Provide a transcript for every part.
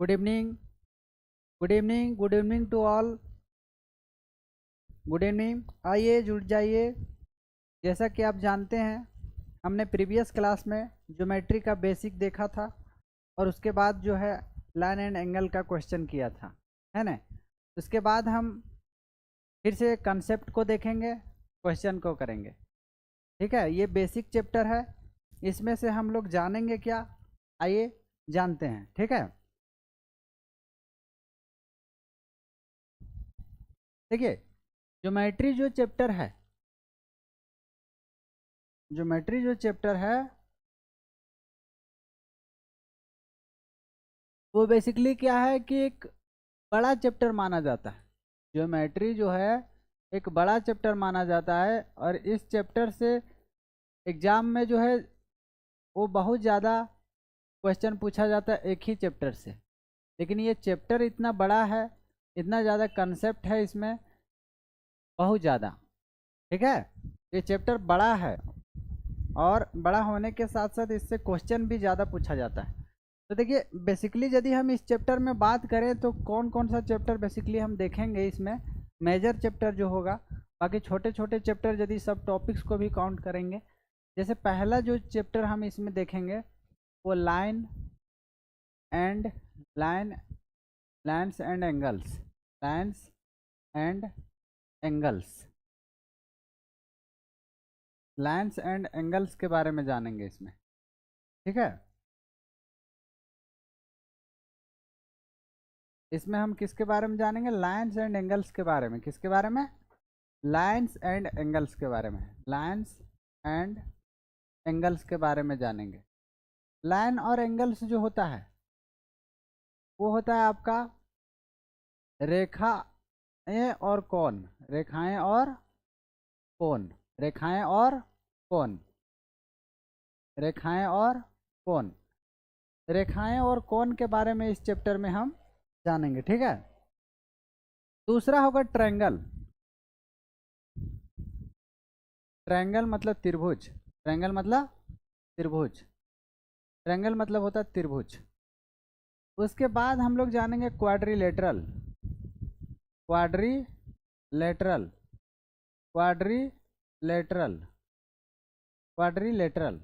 Good evening, good evening, good evening to all. Good evening, आइए जुड़ जाइए। जैसा कि आप जानते हैं, हमने प्रीवियस क्लास में ज्योमेट्री का बेसिक देखा था और उसके बाद जो है लाइन एंड एंगल का क्वेश्चन किया था, है ना। उसके बाद हम फिर से कंसेप्ट को देखेंगे, क्वेश्चन को करेंगे। ठीक है, ये बेसिक चैप्टर है, इसमें से हम लोग जानेंगे क्या, आइए जानते हैं। ठीक है, देखिए ज्योमेट्री जो चैप्टर है वो बेसिकली क्या है कि एक बड़ा चैप्टर माना जाता है। ज्योमेट्री जो है एक बड़ा चैप्टर माना जाता है और इस चैप्टर से एग्जाम में जो है वो बहुत ज़्यादा क्वेश्चन पूछा जाता है एक ही चैप्टर से। लेकिन ये चैप्टर इतना बड़ा है, इतना ज़्यादा कंसेप्ट है इसमें, बहुत ज़्यादा। ठीक है, ये चैप्टर बड़ा है और बड़ा होने के साथ साथ इससे क्वेश्चन भी ज़्यादा पूछा जाता है। तो देखिए बेसिकली यदि हम इस चैप्टर में बात करें तो कौन कौन सा चैप्टर बेसिकली हम देखेंगे इसमें, मेजर चैप्टर जो होगा। बाकी छोटे छोटे चैप्टर यदि सब टॉपिक्स को भी काउंट करेंगे, जैसे पहला जो चैप्टर हम इसमें देखेंगे वो and line lines and angles lines and angles lines and angles के बारे में जानेंगे इसमें। ठीक है, इसमें हम किसके बारे में जानेंगे, लाइन्स एंड एंगल्स के बारे में। किसके बारे में, लाइन्स एंड एंगल्स के बारे में। लाइन्स एंड एंगल्स के बारे में जानेंगे। लाइन और एंगल्स जो होता है वो होता है आपका रेखाएं और कोण, रेखाएं और कोण, रेखाएं और कोण, रेखाएं और कोण, रेखाएं और कोण के बारे में इस चैप्टर में हम जानेंगे। ठीक है, दूसरा होगा ट्रायंगल। ट्रायंगल मतलब त्रिभुज, ट्रायंगल मतलब त्रिभुज, ट्रायंगल मतलब होता है त्रिभुज। उसके बाद हम लोग जानेंगे quadrilateral, quadrilateral, quadrilateral, quadrilateral.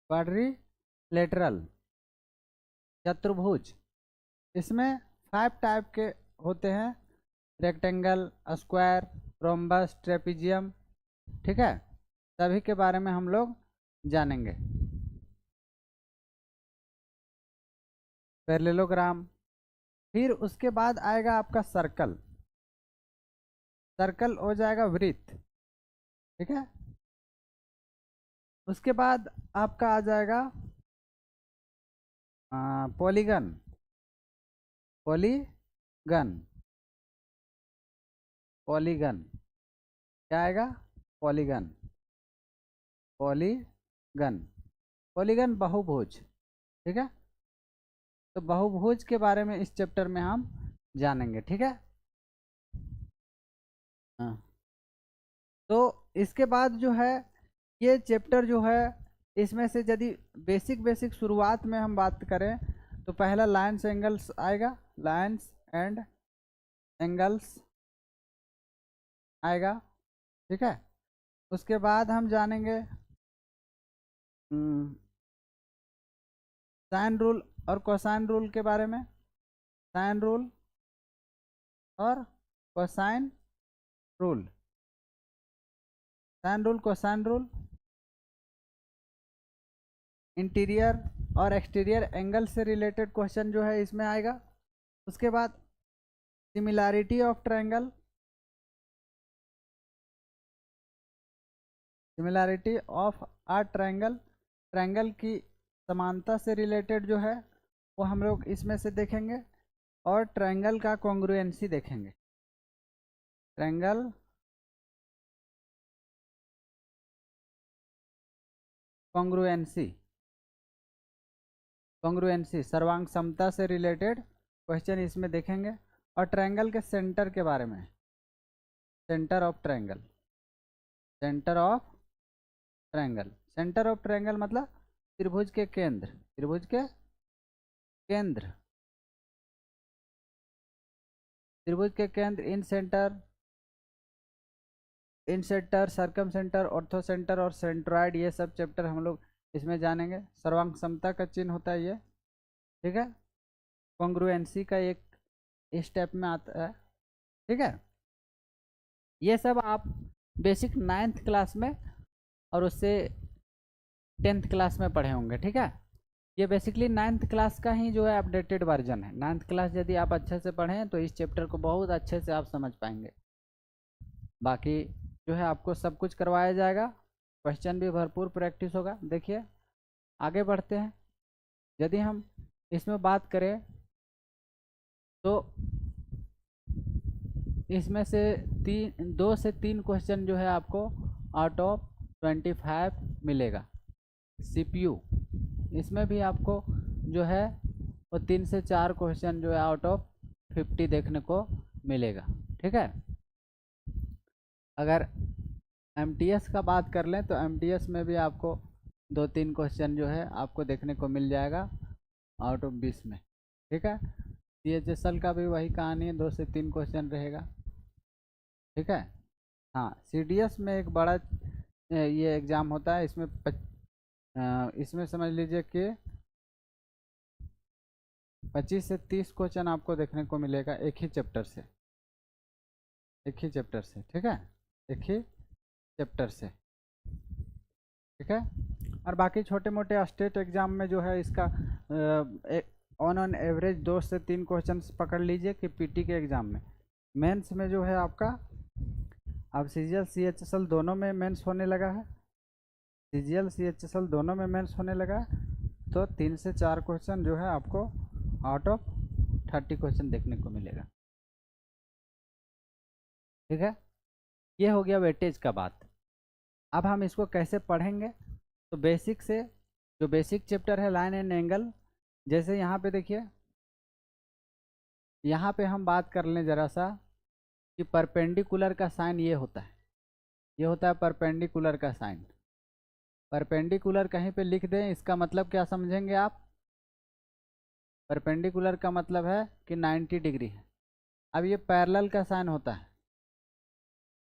Quadrilateral चतुर्भुज। इसमें 5 टाइप के होते हैं, रेक्टेंगल, स्क्वायर, रोम्बस, ट्रेपीजियम। ठीक है, सभी के बारे में हम लोग जानेंगे। पैरेललोग्राम। फिर उसके बाद आएगा आपका सर्कल, सर्कल हो जाएगा वृत्त। ठीक है, उसके बाद आपका आ जाएगा पॉलीगन, पॉलीगन, पॉलीगन क्या आएगा, पॉलीगन, पॉलीगन, पॉलीगन बहुभुज। ठीक है, तो बहुभुज के बारे में इस चैप्टर में हम जानेंगे। ठीक है, हाँ। तो इसके बाद जो है ये चैप्टर जो है, इसमें से यदि बेसिक बेसिक शुरुआत में हम बात करें तो पहला लाइन्स एंगल्स आएगा, लाइन्स एंड एंगल्स आएगा। ठीक है, उसके बाद हम जानेंगे साइन रूल और कोसाइन रूल के बारे में, साइन रूल और cosine rule, sine rule cosine rule, interior और एक्सटीरियर एंगल से रिलेटेड क्वेश्चन जो है इसमें आएगा। उसके बाद similarity of triangle, similarity of a triangle, triangle की समानता से रिलेटेड जो है वो हम लोग इसमें से देखेंगे। और ट्रायंगल का कॉन्ग्रुएंसी देखेंगे, ट्रायंगल कॉन्ग्रुएंसी, कॉन्ग्रुएंसी सर्वांग समता से रिलेटेड क्वेश्चन इसमें देखेंगे। और ट्रायंगल के सेंटर के बारे में, centre of triangle, centre of triangle. Centre of triangle मतलब त्रिभुज के केंद्र, त्रिभुज के केंद्र, त्रिभुज के केंद्र, incentre, incentre, circumcentre, orthocentre और सेंट्रॉइड, ये सब चैप्टर हम लोग इसमें जानेंगे। सर्वांग समता का चिन्ह होता है ये, ठीक है। कॉन्ग्रुएंसी का एक स्टेप में आता है, ठीक है। ये सब आप बेसिक 9th क्लास में और उससे 10th क्लास में पढ़े होंगे, ठीक है। ये बेसिकली 9th क्लास का ही जो है अपडेटेड वर्जन है। 9th क्लास यदि आप अच्छे से पढ़ें तो इस चैप्टर को बहुत अच्छे से आप समझ पाएंगे। बाकी जो है आपको सब कुछ करवाया जाएगा, क्वेश्चन भी भरपूर प्रैक्टिस होगा। देखिए आगे बढ़ते हैं। यदि हम इसमें बात करें तो इसमें से 2 से 3 क्वेश्चन जो है आपको आउट ऑफ 25 मिलेगा। सीपीयू, इसमें भी आपको जो है वो 3 से 4 क्वेश्चन जो है आउट ऑफ 50 देखने को मिलेगा, ठीक है। अगर एमटीएस का बात कर लें तो एमटीएस में भी आपको 2-3 क्वेश्चन जो है आपको देखने को मिल जाएगा आउट ऑफ 20 में, ठीक है। सीएचएसएल का भी वही कहानी है, 2 से 3 क्वेश्चन रहेगा, ठीक है। हाँ, सीडीएस में एक बड़ा ये एग्ज़ाम होता है, इसमें समझ लीजिए कि 25 से 30 क्वेश्चन आपको देखने को मिलेगा एक ही चैप्टर से, एक ही चैप्टर से, ठीक है, एक ही चैप्टर से, ठीक है। और बाकी छोटे मोटे स्टेट एग्जाम में जो है इसका ऑन एवरेज 2 से 3 क्वेश्चन पकड़ लीजिए कि पीटी के एग्ज़ाम में। मेंस में जो है आपका अब सीजीएल सीएचएसएल दोनों में मेंस होने लगा है, सीजीएल सीएचएसएल दोनों में मेंस होने लगा है, तो 3 से 4 क्वेश्चन जो है आपको आउट ऑफ 30 क्वेश्चन देखने को मिलेगा, ठीक है। ये हो गया वेटेज का बात। अब हम इसको कैसे पढ़ेंगे, तो बेसिक से जो बेसिक चैप्टर है लाइन एंड एंगल, जैसे यहाँ पे देखिए, यहाँ पे हम बात कर लें ज़रा सा कि परपेंडिकुलर का साइन ये होता है, ये होता है परपेंडिकुलर का साइन। परपेंडिकुलर कहीं पे लिख दें, इसका मतलब क्या समझेंगे आप? परपेंडिकुलर का मतलब है कि 90 डिग्री है। अब ये पैरेलल का साइन होता है,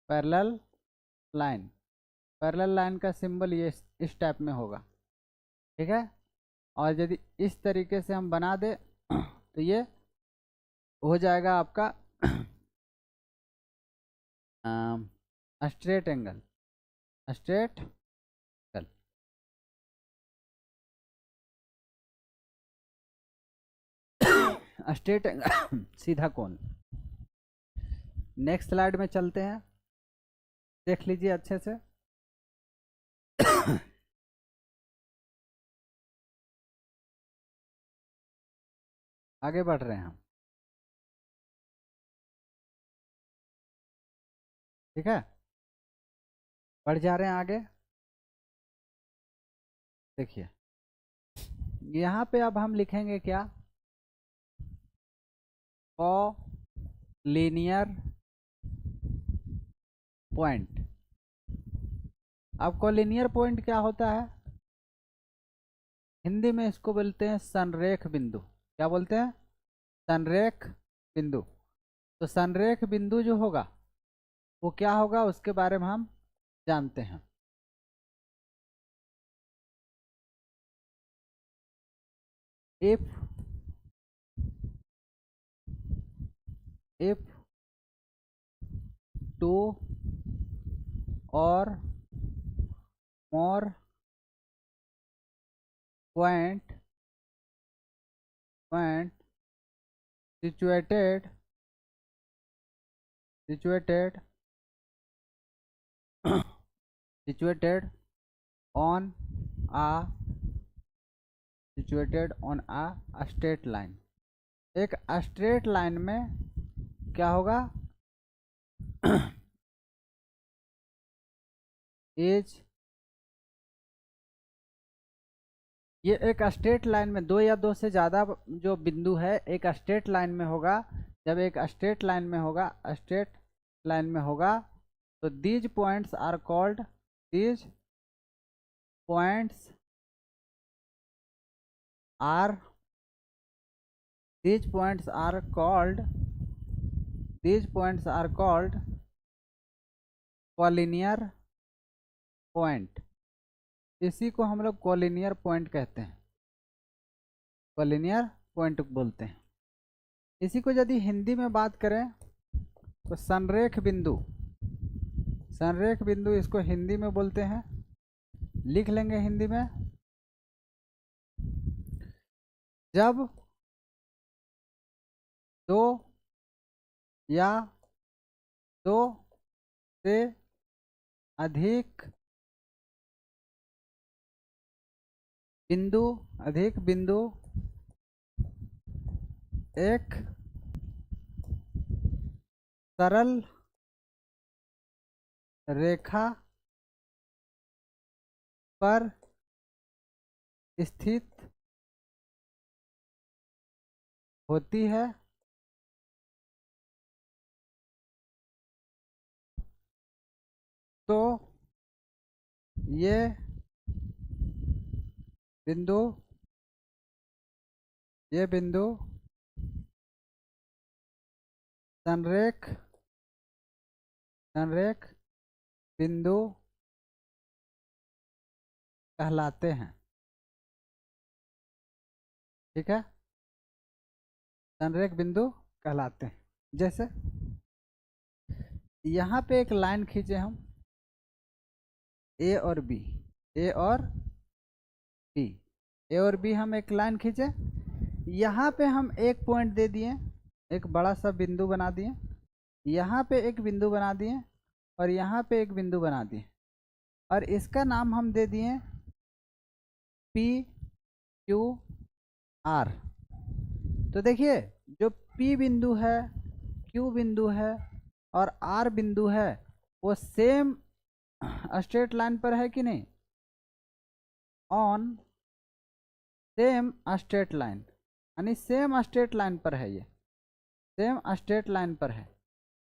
पैरेलल लाइन, पैरेलल लाइन का सिंबल ये इस टाइप में होगा, ठीक है। और यदि इस तरीके से हम बना दे तो ये हो जाएगा आपका straight angle, straight angle, straight angle सीधा कोण। नेक्स्ट स्लाइड में चलते हैं, देख लीजिए अच्छे से। आगे बढ़ रहे हैं हम, ठीक है, बढ़ जा रहे हैं आगे। देखिए यहाँ पे अब हम लिखेंगे क्या, कोलिनियर पॉइंट। अब कोलिनियर पॉइंट क्या होता है? हिंदी में इसको बोलते हैं संरेख बिंदु। क्या बोलते हैं? संरेख बिंदु। तो संरेख बिंदु जो होगा वो क्या होगा, उसके बारे में हम जानते हैं। if two or more point situated situated on a straight line. एक स्ट्रेट लाइन में क्या होगा, इज ये एक स्ट्रेट लाइन में 2 या 2 से ज़्यादा जो बिंदु है एक स्ट्रेट लाइन में होगा। जब एक स्ट्रेट लाइन में होगा, स्ट्रेट लाइन में होगा, तो these points are called, these points are these points are called collinear point. इसी को हम लोग कॉलिनियर पॉइंट कहते हैं, कॉलिनियर पॉइंट बोलते हैं। इसी को यदि हिंदी में बात करें तो संरेख बिंदु, संरेख बिंदु इसको हिंदी में बोलते हैं। लिख लेंगे हिंदी में, जब दो या दो से अधिक बिंदु एक सरल रेखा पर स्थित होती है तो ये बिंदु संरेख बिंदु कहलाते हैं। ठीक है, संरेख बिंदु कहलाते हैं। जैसे यहाँ पे एक लाइन खींचे हम, ए और बी, ए और बी हम एक लाइन खींचे। यहाँ पे हम एक पॉइंट दे दिए, एक बड़ा सा बिंदु बना दिए, यहाँ पे एक बिंदु बना दिए और यहाँ पे एक बिंदु बना दिए, और इसका नाम हम दे दिए पी क्यू आर। तो देखिए, जो पी बिंदु है, क्यू बिंदु है और आर बिंदु है, वो सेम स्ट्रेट लाइन पर है कि नहीं? ऑन सेम स्ट्रेट लाइन, यानी सेम स्ट्रेट लाइन पर है, ये सेम स्ट्रेट लाइन पर है,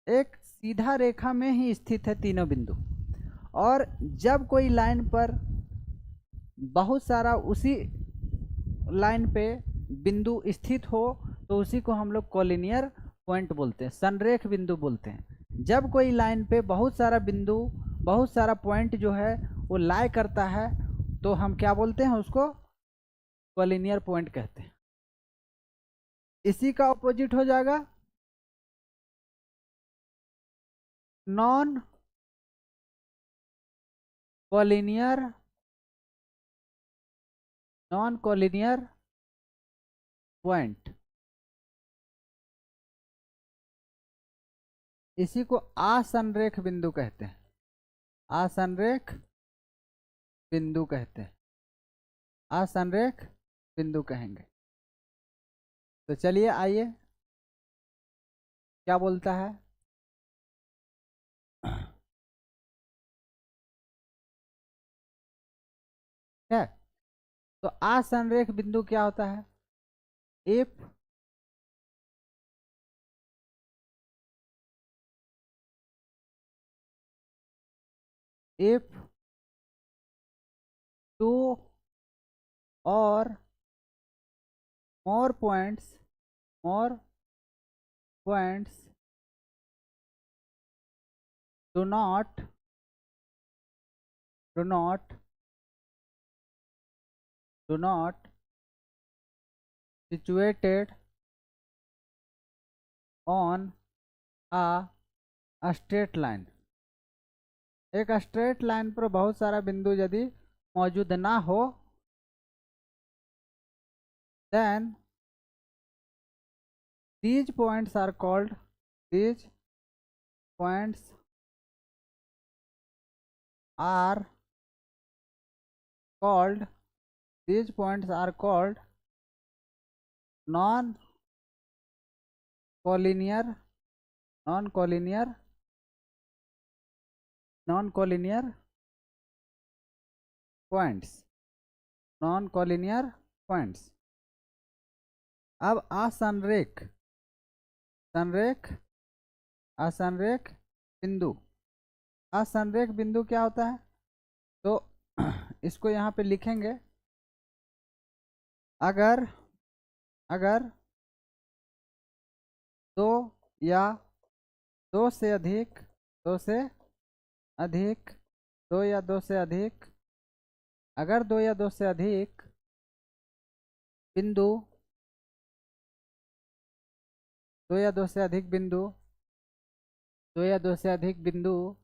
एक सीधा रेखा में ही स्थित है तीनों बिंदु। और जब कोई लाइन पर बहुत सारा उसी लाइन पे बिंदु स्थित हो तो उसी को हम लोग कॉलिनियर पॉइंट बोलते हैं, संरेख बिंदु बोलते हैं। जब कोई लाइन पे बहुत सारा बिंदु, बहुत सारा पॉइंट जो है वो लाई करता है तो हम क्या बोलते हैं? उसको कॉलिनियर पॉइंट कहते हैं। इसी का ऑपोजिट हो जाएगा नॉन कॉलिनियर पॉइंट। इसी को असंरेख बिंदु कहते हैं, असंरेख बिंदु कहते हैं, असंरेख बिंदु कहेंगे। तो चलिए आइए, क्या बोलता है? है तो असंरेख बिंदु क्या होता है? इफ टू और more points do not situated on a straight line। एक स्ट्रेट लाइन पर बहुत सारा बिंदु यदि मौजूद ना हो, then these points are called non collinear points, non collinear points। अब असंरेख बिंदु, असंरेख बिंदु क्या होता है? तो इसको यहाँ पे लिखेंगे। अगर अगर दो या दो से अधिक दो से अधिक दो या दो से अधिक अगर दो या दो से अधिक बिंदु दो या दो से अधिक बिंदु दो या दो से अधिक बिंदु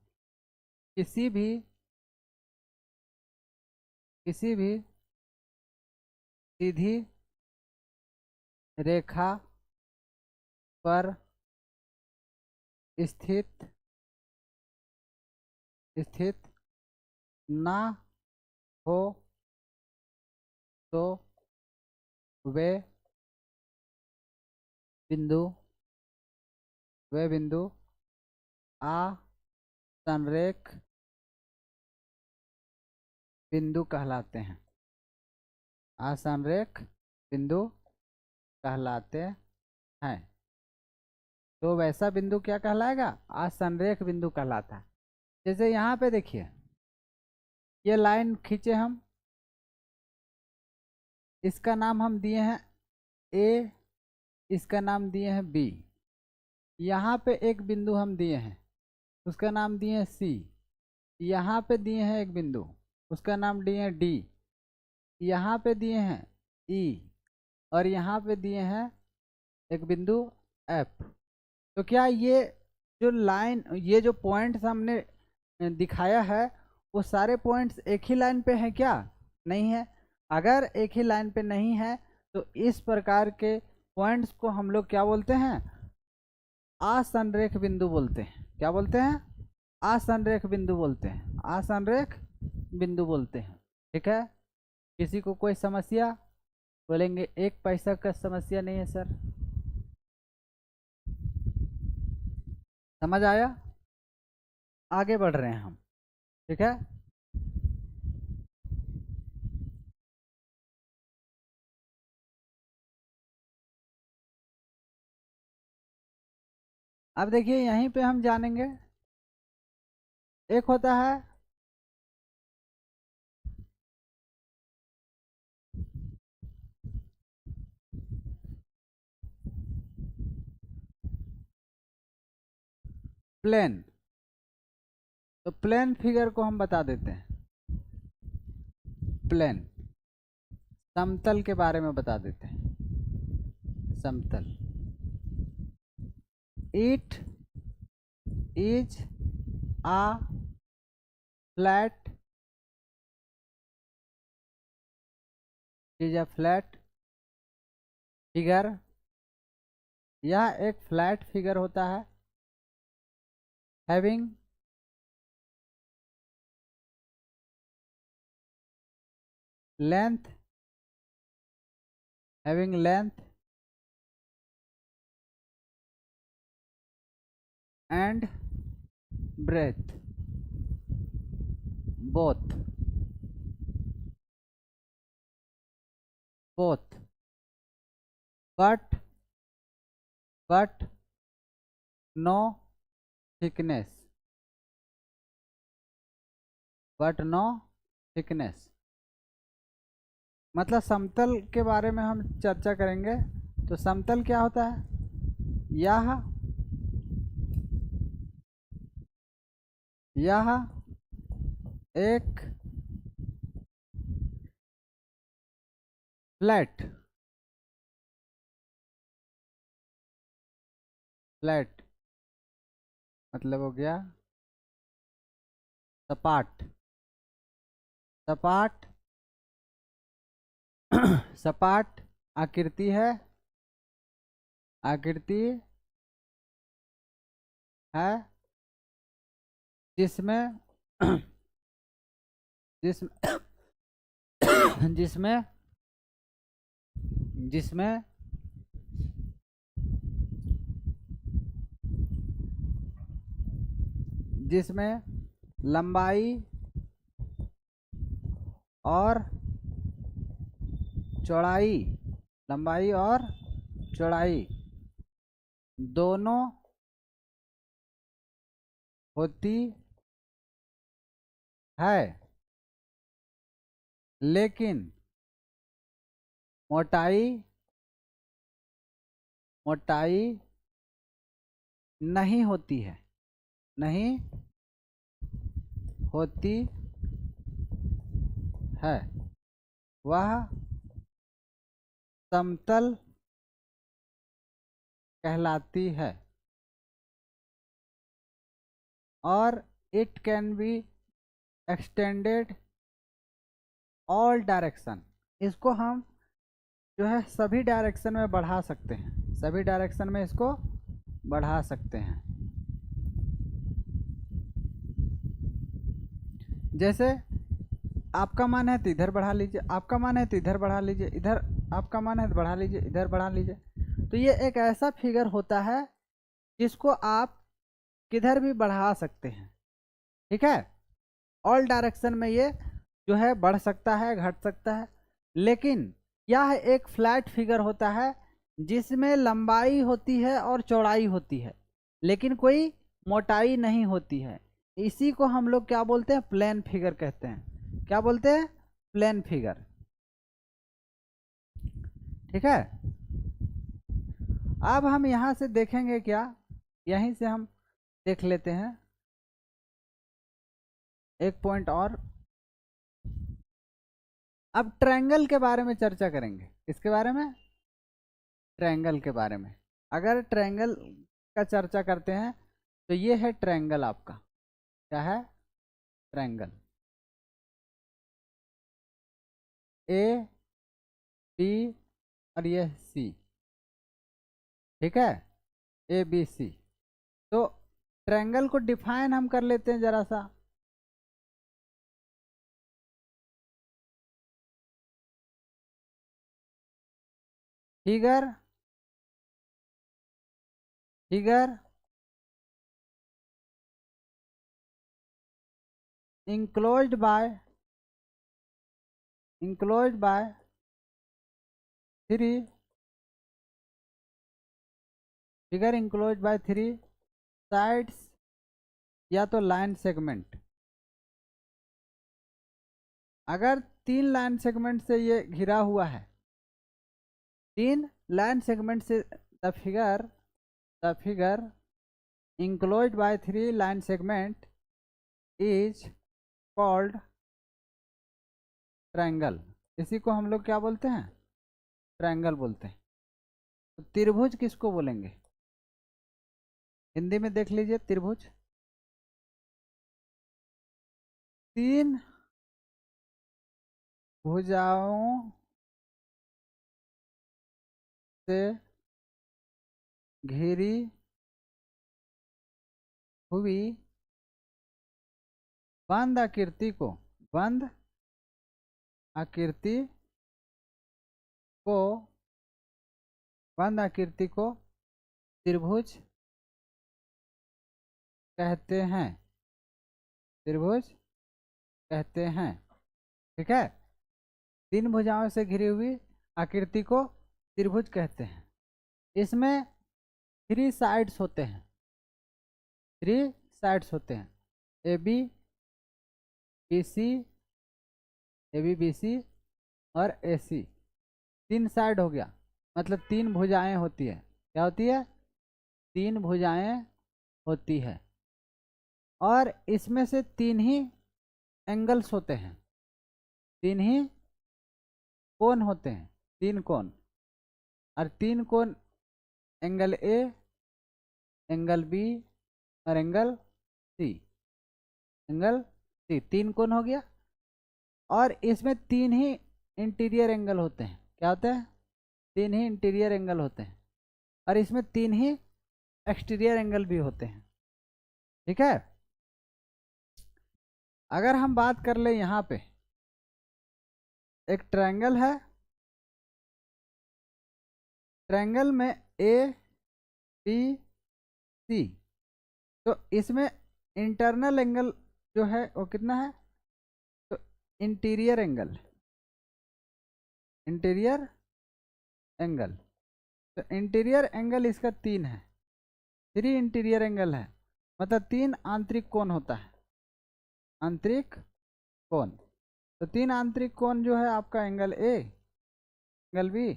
किसी भी सीधी रेखा पर स्थित स्थित ना हो तो वे बिंदु असंरेख बिंदु कहलाते हैं। असंरेख बिंदु कहलाते हैं। तो वैसा बिंदु क्या कहलाएगा? असंरेख बिंदु कहलाता है। जैसे यहाँ पे देखिए, ये लाइन खींचे हम, इसका नाम हम दिए हैं ए, इसका नाम दिए हैं बी। यहाँ पे एक बिंदु हम दिए हैं, उसका नाम दिए हैं सी। यहाँ पे दिए हैं एक बिंदु, उसका नाम दिए हैं डी। यहाँ पे दिए हैं ई, और यहाँ पे दिए हैं एक बिंदु एफ। तो क्या ये जो लाइन, ये जो पॉइंट्स हमने दिखाया है, वो सारे पॉइंट्स एक ही लाइन पे हैं क्या? नहीं है। अगर एक ही लाइन पे नहीं है तो इस प्रकार के पॉइंट्स को हम लोग क्या बोलते हैं? असंरेख बिंदु बोलते हैं। क्या बोलते हैं? असंरेख बिंदु बोलते हैं। असंरेख बिंदु बोलते हैं। ठीक है। किसी को कोई समस्या? बोलेंगे 1 पैसा का समस्या नहीं है सर। समझ आया? आगे बढ़ रहे हैं हम। ठीक है। अब देखिए, यहीं पे हम जानेंगे, एक होता है प्लेन। तो प्लेन फिगर को हम बता देते हैं। प्लेन समतल के बारे में बता देते हैं। समतल। It is a flat is a flat figure. यह एक फ्लैट फिगर होता है। Having length and breadth both but no thickness मतलब समतल के बारे में हम चर्चा करेंगे। तो समतल क्या होता है? यह एक फ्लैट मतलब हो गया सपाट सपाट आकृति है। जिसमें जिसमें जिसमें जिसमें लंबाई और चौड़ाई दोनों होती है। लेकिन मोटाई नहीं होती है, नहीं होती है, वह समतल कहलाती है। और it can be extended all direction, इसको हम जो है सभी डायरेक्शन में बढ़ा सकते हैं, सभी डायरेक्शन में इसको बढ़ा सकते हैं। जैसे आपका मन है तो इधर बढ़ा लीजिए, आपका मन है तो इधर बढ़ा लीजिए, इधर आपका मन है तो बढ़ा लीजिए, इधर बढ़ा लीजिए। तो ये एक ऐसा फिगर होता है जिसको आप किधर भी बढ़ा सकते हैं, ठीक है। ऑल डायरेक्शन में ये जो है बढ़ सकता है, घट सकता है। लेकिन यह एक फ्लैट फिगर होता है जिसमें लंबाई होती है और चौड़ाई होती है, लेकिन कोई मोटाई नहीं होती है। इसी को हम लोग क्या बोलते हैं, प्लेन फिगर कहते हैं। क्या बोलते हैं, प्लेन फिगर, ठीक है। अब हम यहां से देखेंगे क्या, यहीं से हम देख लेते हैं एक पॉइंट और। अब ट्रायंगल के बारे में चर्चा करेंगे, इसके बारे में, ट्रायंगल के बारे में। अगर ट्रायंगल का चर्चा करते हैं तो ये है ट्रायंगल आपका, क्या है, ट्रायंगल ए बी और ये सी, ठीक है, ए बी सी। तो ट्रायंगल को डिफाइन हम कर लेते हैं जरा सा। Figure figure enclosed by three figure enclosed by three sides या तो लाइन सेगमेंट। अगर तीन लाइन सेगमेंट से ये घिरा हुआ है, तीन लाइन सेगमेंट से the figure enclosed by three line segment is called triangle. इसी को हम लोग क्या बोलते हैं, ट्रायंगल बोलते हैं। तो त्रिभुज किसको बोलेंगे, हिंदी में देख लीजिए, त्रिभुज तीन भुजाओं से घिरी हुई बंद आकृति को बंद आकृति को बंद आकृति को त्रिभुज कहते हैं, त्रिभुज कहते हैं, ठीक है। तीन भुजाओं से घिरी हुई आकृति को त्रिभुज कहते हैं। इसमें थ्री साइड्स होते हैं, थ्री साइड्स होते हैं, A B B C, A B B C और ए सी। तीन साइड हो गया, मतलब तीन भुजाएं होती है। क्या होती है, तीन भुजाएं होती है। और इसमें से तीन ही एंगल्स होते हैं, तीन ही कोण होते हैं, तीन कोण। और तीन कोण एंगल ए, एंगल बी और एंगल सी, एंगल सी, तीन कोण हो गया। और इसमें तीन ही इंटीरियर एंगल होते हैं। क्या होते हैं, तीन ही इंटीरियर एंगल होते हैं। और इसमें तीन ही एक्सटीरियर एंगल भी होते हैं, ठीक है। अगर हम बात कर ले, यहाँ पे एक ट्रायंगल है, ट्रायंगल में ए बी सी, तो इसमें इंटरनल एंगल जो है वो कितना है, तो इंटीरियर एंगल, इंटीरियर एंगल, तो इंटीरियर एंगल इसका तीन है, थ्री इंटीरियर एंगल है, मतलब तीन आंतरिक कोण होता है, आंतरिक कोण। तो 3 आंतरिक कोण जो है आपका एंगल ए, एंगल बी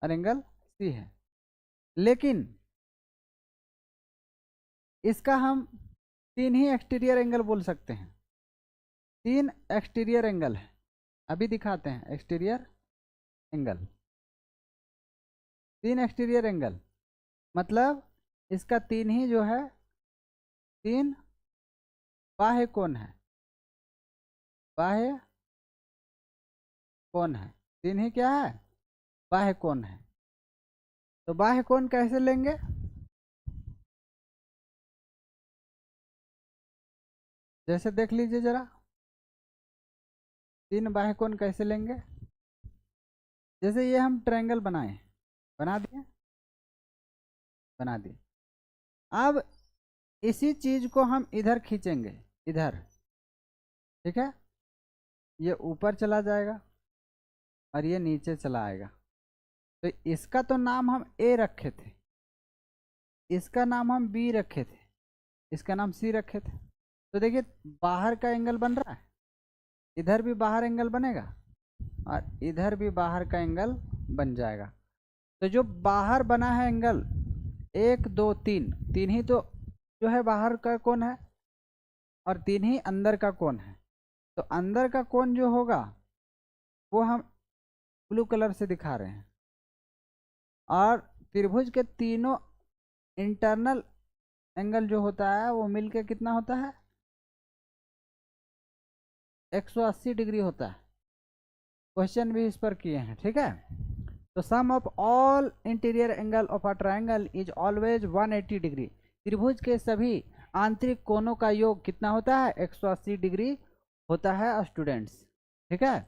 और एंगल सी है। लेकिन इसका हम 3 ही एक्सटीरियर एंगल बोल सकते हैं। 3 एक्सटीरियर एंगल है, अभी दिखाते हैं एक्सटीरियर एंगल। 3 एक्सटीरियर एंगल मतलब इसका 3 ही जो है 3 बाह्य कोण है, बाह्य कोण है। 3 ही क्या है? बाह्य कोण है। तो बाह्य कोण कैसे लेंगे? जैसे देख लीजिए जरा, 3 बाह्य कोण कैसे लेंगे। जैसे ये हम ट्रायंगल बनाए, बना दिए, बना दिए। अब इसी चीज को हम इधर खींचेंगे, इधर, ठीक है। ये ऊपर चला जाएगा और ये नीचे चला आएगा। तो इसका तो नाम हम ए रखे थे, इसका नाम हम बी रखे थे, इसका नाम सी रखे थे। तो देखिए बाहर का एंगल बन रहा है, इधर भी बाहर एंगल बनेगा और इधर भी बाहर का एंगल बन जाएगा। तो जो बाहर बना है एंगल 1 2 3, 3 ही तो जो है बाहर का कोण है और 3 ही अंदर का कोण है। तो अंदर का कोण जो होगा वो हम ब्लू कलर से दिखा रहे हैं। और त्रिभुज के तीनों इंटरनल एंगल जो होता है वो मिलके कितना होता है? 180 डिग्री होता है। क्वेश्चन भी इस पर किए हैं, ठीक है। तो sum of all interior angle of a triangle is always 180 degree. त्रिभुज के सभी आंतरिक कोणों का योग कितना होता है? 180 डिग्री होता है स्टूडेंट्स, ठीक है।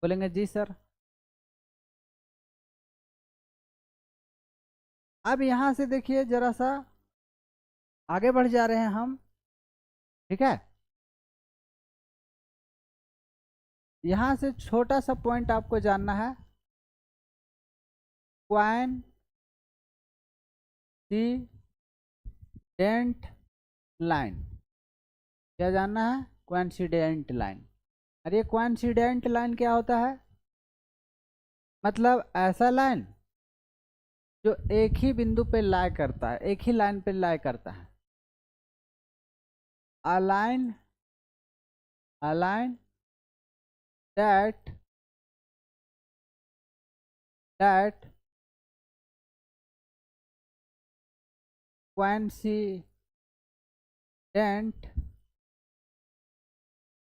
बोलेंगे जी सर। अब यहां से देखिए जरा सा आगे बढ़ जा रहे हैं हम, ठीक है। यहां से छोटा सा पॉइंट आपको जानना है, कोइंसिडेंट लाइन। क्या जानना है? Coincident line. अरे ये कोइंसिडेंट लाइन क्या होता है? मतलब ऐसा लाइन जो एक ही बिंदु पे लाई करता है, एक ही लाइन पे लाई करता है। Align, align that coincident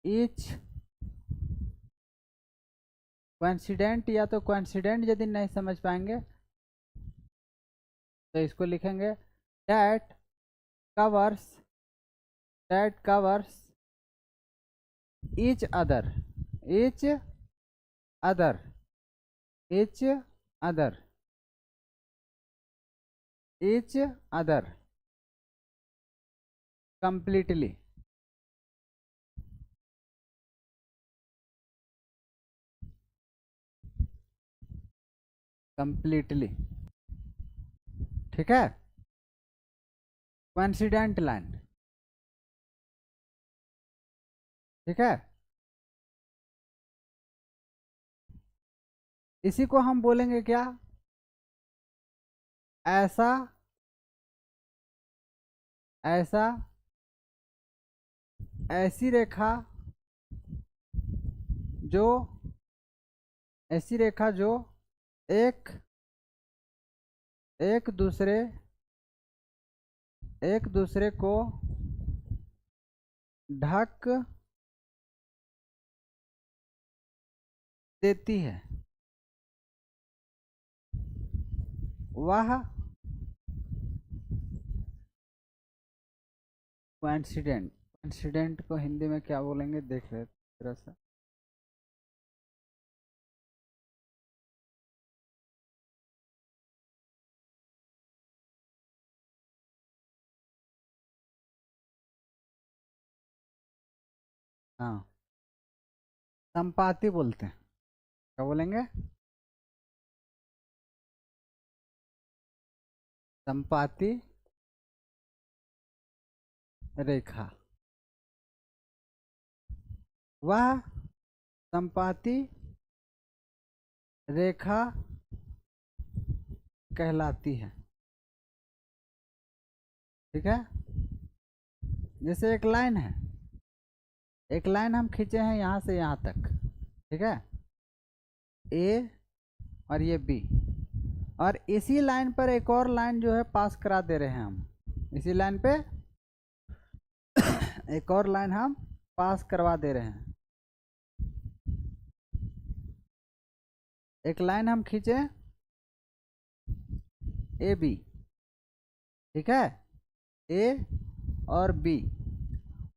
each coincident, या तो coincident यदि नहीं समझ पाएंगे तो इसको लिखेंगे that covers each other, each other, each other, each other completely, completely, ठीक है। कोइंसिडेंट लाइन, ठीक है। इसी को हम बोलेंगे क्या? ऐसा, ऐसा, ऐसी रेखा जो, ऐसी रेखा जो एक एक दूसरे को ढक देती है, वह कोइंसिडेंट। कोइंसिडेंट को हिंदी में क्या बोलेंगे देख रहे थोड़ा सा। हाँ, संपाती बोलते हैं। क्या बोलेंगे? संपाती रेखा। वह समपाती रेखा कहलाती है। ठीक है, जैसे एक लाइन है, एक लाइन हम खींचे हैं यहाँ से यहाँ तक, ठीक है, ए और ये बी, और इसी लाइन पर एक और लाइन जो है पास करा दे रहे हैं हम, इसी लाइन पे एक और लाइन हम पास करवा दे रहे हैं। एक लाइन हम खींचे ए बी, ठीक है, ए और बी,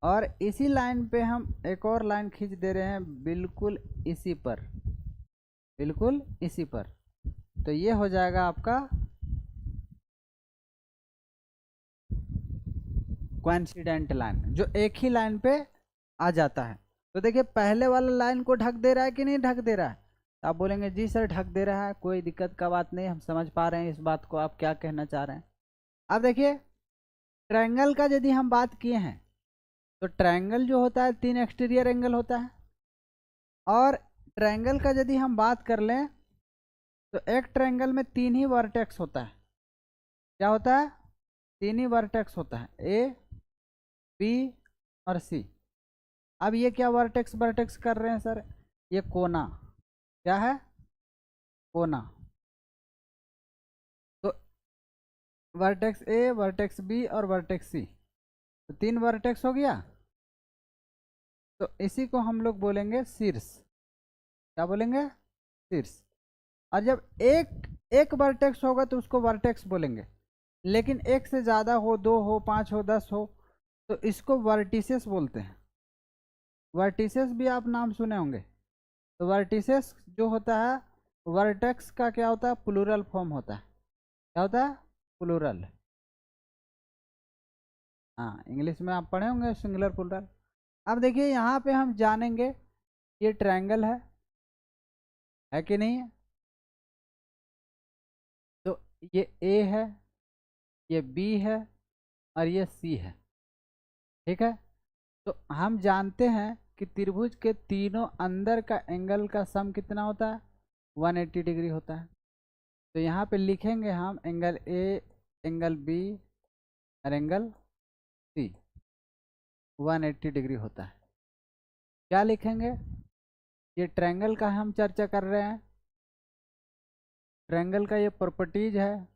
और इसी लाइन पे हम एक और लाइन खींच दे रहे हैं बिल्कुल इसी पर, बिल्कुल इसी पर। तो ये हो जाएगा आपका कोइंसिडेंट लाइन, जो एक ही लाइन पे आ जाता है। तो देखिए पहले वाला लाइन को ढक दे रहा है कि नहीं ढक दे रहा है, तो आप बोलेंगे जी सर ढक दे रहा है, कोई दिक्कत का बात नहीं, हम समझ पा रहे हैं इस बात को आप क्या कहना चाह रहे हैं। अब देखिए ट्रायंगल का यदि हम बात किए हैं, तो ट्रायंगल जो होता है 3 एक्सटीरियर एंगल होता है, और ट्रायंगल का यदि हम बात कर लें तो एक ट्रायंगल में 3 ही वर्टेक्स होता है। क्या होता है? 3 ही वर्टेक्स होता है, ए बी और सी। अब ये क्या वर्टेक्स वर्टेक्स कर रहे हैं सर? ये कोना, क्या है? कोना। तो वर्टेक्स ए, वर्टेक्स बी और वर्टेक्स सी, तो 3 वर्टेक्स हो गया। तो इसी को हम लोग बोलेंगे शीर्ष। क्या बोलेंगे? शीर्ष। और जब एक वर्टेक्स होगा तो उसको वर्टेक्स बोलेंगे, लेकिन एक से ज़्यादा हो, 2 हो, 5 हो, 10 हो, तो इसको वर्टिसेस बोलते हैं। वर्टिसेस भी आप नाम सुने होंगे। तो वर्टिसेस जो होता है, वर्टेक्स का क्या होता है? प्लूरल फॉर्म होता है। क्या होता है? प्लूरल। हाँ, इंग्लिश में आप पढ़े होंगे सिंगुलर प्लूरल। अब देखिए यहाँ पे हम जानेंगे ये ट्रायंगल है कि नहीं है। तो ये ए है, ये बी है और ये सी है, ठीक है। तो हम जानते हैं कि त्रिभुज के तीनों अंदर का एंगल का सम कितना होता है? 180 डिग्री होता है। तो यहाँ पे लिखेंगे हम एंगल ए, एंगल बी और एंगल सी 180 डिग्री होता है। क्या लिखेंगे? ये ट्रायंगल का हम चर्चा कर रहे हैं, ट्रायंगल का ये प्रॉपर्टीज है,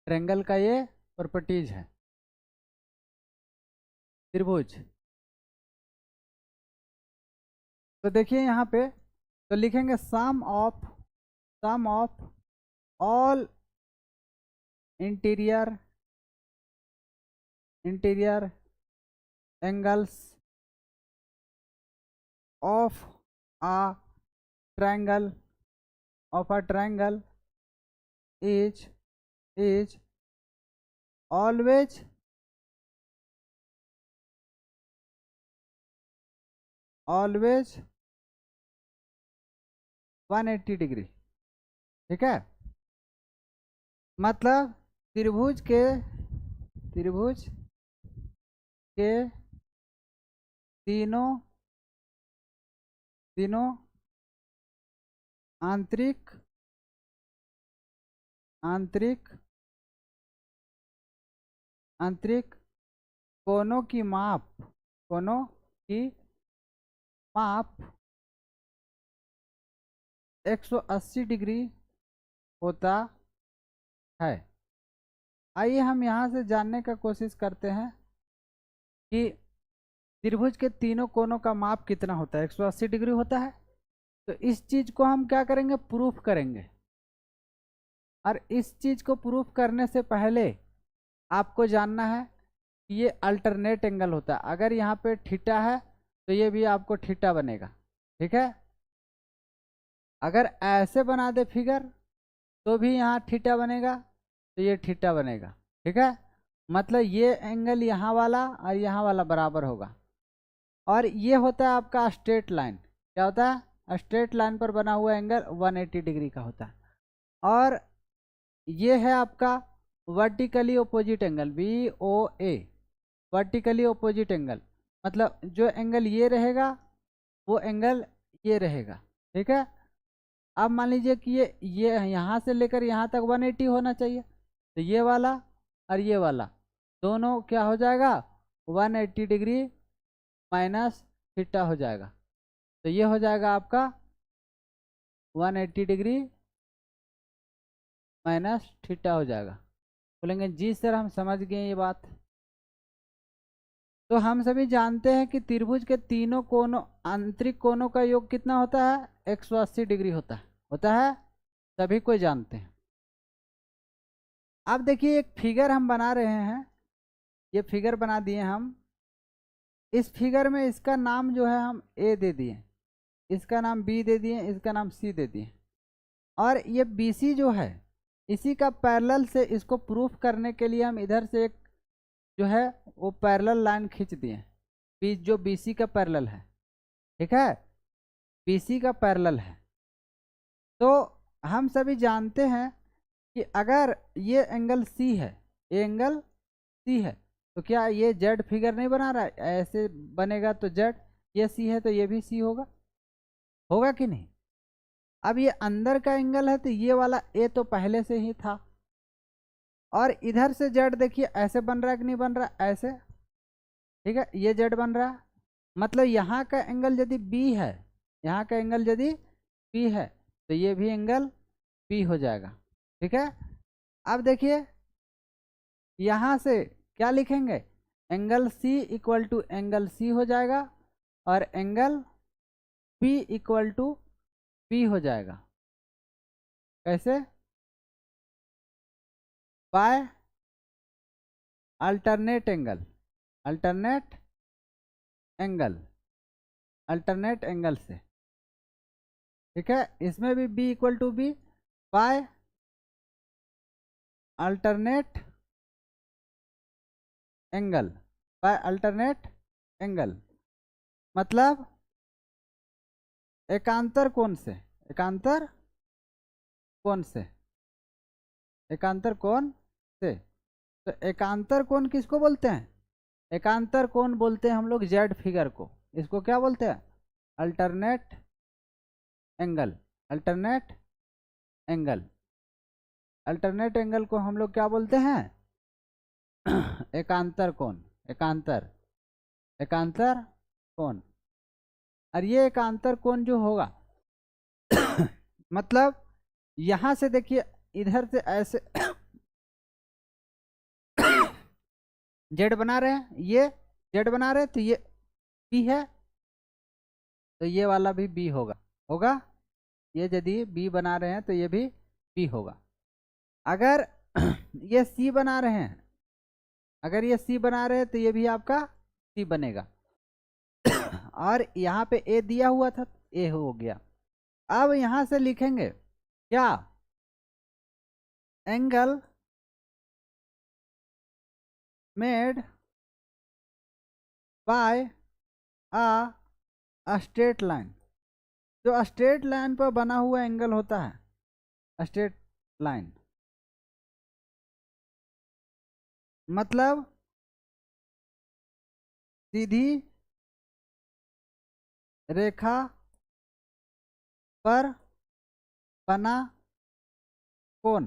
ट्रायंगल का ये प्रॉपर्टीज है त्रिभुज। तो देखिए यहाँ पे तो लिखेंगे sum of all interior angles of a triangle is always 180 degree, ठीक है। मतलब त्रिभुज के तीनों आंतरिक कोनों की माप 180 डिग्री होता है। आइए हम यहाँ से जानने का कोशिश करते हैं कि त्रिभुज के तीनों कोनों का माप कितना होता है। 180 डिग्री होता है। तो इस चीज को हम क्या करेंगे? प्रूफ करेंगे। और इस चीज को प्रूफ करने से पहले आपको जानना है कि ये अल्टरनेट एंगल होता है। अगर यहाँ पे थीटा है तो ये भी आपको थीटा बनेगा, ठीक है। अगर ऐसे बना दे फिगर तो भी यहाँ थीटा बनेगा, तो ये थीटा बनेगा, ठीक है। मतलब ये एंगल यहाँ वाला और यहाँ वाला बराबर होगा। और ये होता है आपका स्ट्रेट लाइन। क्या होता है? स्ट्रेट लाइन पर बना हुआ एंगल 180 डिग्री का होता है। और ये है आपका vertically opposite angle, VOA, vertically opposite angle. मतलब जो एंगल ये रहेगा वो एंगल ये रहेगा। ठीक है, अब मान लीजिए कि ये यहाँ से लेकर यहाँ तक 180 होना चाहिए, तो ये वाला और ये वाला दोनों क्या हो जाएगा, 180 डिग्री माइनस थीटा हो जाएगा। तो ये हो जाएगा आपका 180 डिग्री माइनस थीटा हो जाएगा। बोलेंगे जी सर हम समझ गए ये बात। तो हम सभी जानते हैं कि त्रिभुज के तीनों कोनों आंतरिक कोनों का योग कितना होता है, 180 डिग्री होता है, सभी कोई जानते हैं। अब देखिए एक फिगर हम बना रहे हैं, ये फिगर बना दिए हम। इस फिगर में इसका नाम जो है हम ए दे दिए, इसका नाम बी दे दिए, इसका नाम सी दे दिए, और ये बी सी जो है इसी का पैरेलल से इसको प्रूफ करने के लिए हम इधर से एक जो है वो पैरेलल लाइन खींच दिए, जो BC का पैरेलल है। ठीक है, BC का पैरेलल है। तो हम सभी जानते हैं कि अगर ये एंगल C है, ये एंगल C है, तो क्या ये Z फिगर नहीं बना रहा है, ऐसे बनेगा तो Z, ये C है तो ये भी C होगा कि नहीं। अब ये अंदर का एंगल है तो ये वाला A तो पहले से ही था, और इधर से Z देखिए ऐसे बन रहा है कि नहीं बन रहा, ऐसे। ठीक है, ये Z बन रहा है, मतलब यहाँ का एंगल यदि B है, यहाँ का एंगल यदि B है तो ये भी एंगल B हो जाएगा। ठीक है, अब देखिए यहाँ से क्या लिखेंगे, angle C equal to angle C हो जाएगा, और angle P equal to P हो जाएगा। कैसे, by alternate angle, alternate angle से। ठीक है, इसमें भी B equal to B by alternate angle, मतलब एकांतर कोण से, तो एकांतर कोण किसको बोलते हैं, एकांतर कोण बोलते हैं हम लोग जेड फिगर को। इसको क्या बोलते हैं, अल्टरनेट एंगल को हम लोग क्या बोलते हैं, एकांतर कोण। और ये एकांतर कोण जो होगा मतलब यहां से देखिए इधर से ऐसे जेड बना रहे हैं, ये जेड बना रहे हैं, तो ये बी है, तो ये वाला भी बी होगा। ये यदि बी बना रहे हैं तो ये भी बी होगा। अगर ये सी बना रहे हैं, तो ये भी आपका सी बनेगा। और यहाँ पे ए दिया हुआ था, ए हो गया। अब यहां से लिखेंगे क्या, angle made by a straight line. जो स्ट्रेट लाइन पर बना हुआ एंगल होता है, स्ट्रेट लाइन मतलब सीधी रेखा पर बना कोण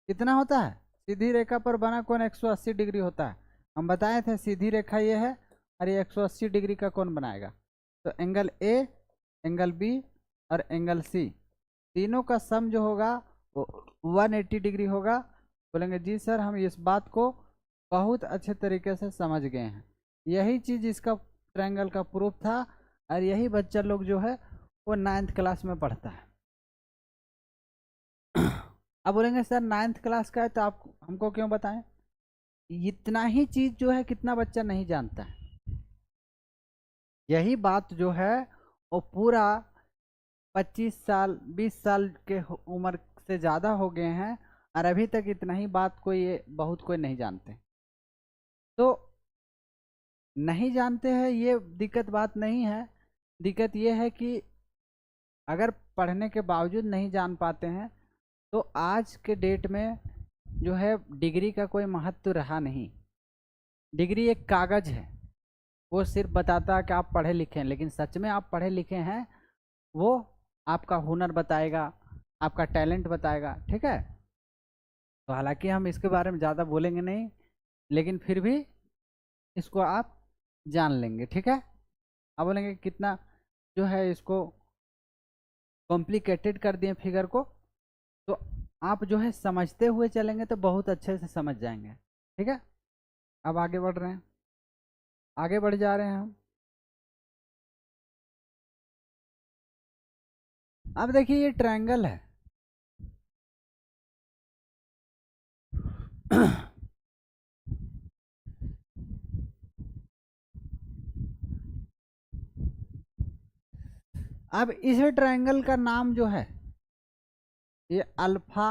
कितना होता है, सीधी रेखा पर बना कोण 180 डिग्री होता है। हम बताए थे सीधी रेखा ये है और ये 180 डिग्री का कोण बनाएगा। तो एंगल ए, एंगल बी और एंगल सी तीनों का सम जो होगा वो 180 डिग्री होगा। बोलेंगे जी सर हम इस बात को बहुत अच्छे तरीके से समझ गए हैं, यही चीज़ इसका ट्रायंगल का प्रूफ था, और यही बच्चा लोग जो है वो 9th क्लास में पढ़ता है। अब बोलेंगे सर 9th क्लास का है तो आप हमको क्यों बताएं, इतना ही चीज़ जो है कितना बच्चा नहीं जानता है। यही बात जो है वो पूरा 25 साल 20 साल के उम्र से ज़्यादा हो गए हैं, और अभी तक इतना ही बात बहुत कोई नहीं जानते। तो नहीं जानते हैं ये दिक्कत बात नहीं है, दिक्कत ये है कि अगर पढ़ने के बावजूद नहीं जान पाते हैं तो आज के डेट में जो है डिग्री का कोई महत्व रहा नहीं। डिग्री एक कागज़ है, वो सिर्फ बताता है कि आप पढ़े लिखे हैं, लेकिन सच में आप पढ़े लिखे हैं वो आपका हुनर बताएगा, आपका टैलेंट बताएगा। ठीक है, तो हालांकि हम इसके बारे में ज़्यादा बोलेंगे नहीं, लेकिन फिर भी इसको आप जान लेंगे। ठीक है, आप बोलेंगे कितना जो है इसको कॉम्प्लिकेटेड कर दिए फिगर को, तो आप जो है समझते हुए चलेंगे तो बहुत अच्छे से समझ जाएंगे। ठीक है, अब आगे बढ़ रहे हैं, आगे बढ़ जा रहे हैं हम। अब देखिए ये ट्रायंगल है। अब इस ट्रायंगल का नाम जो है ये अल्फा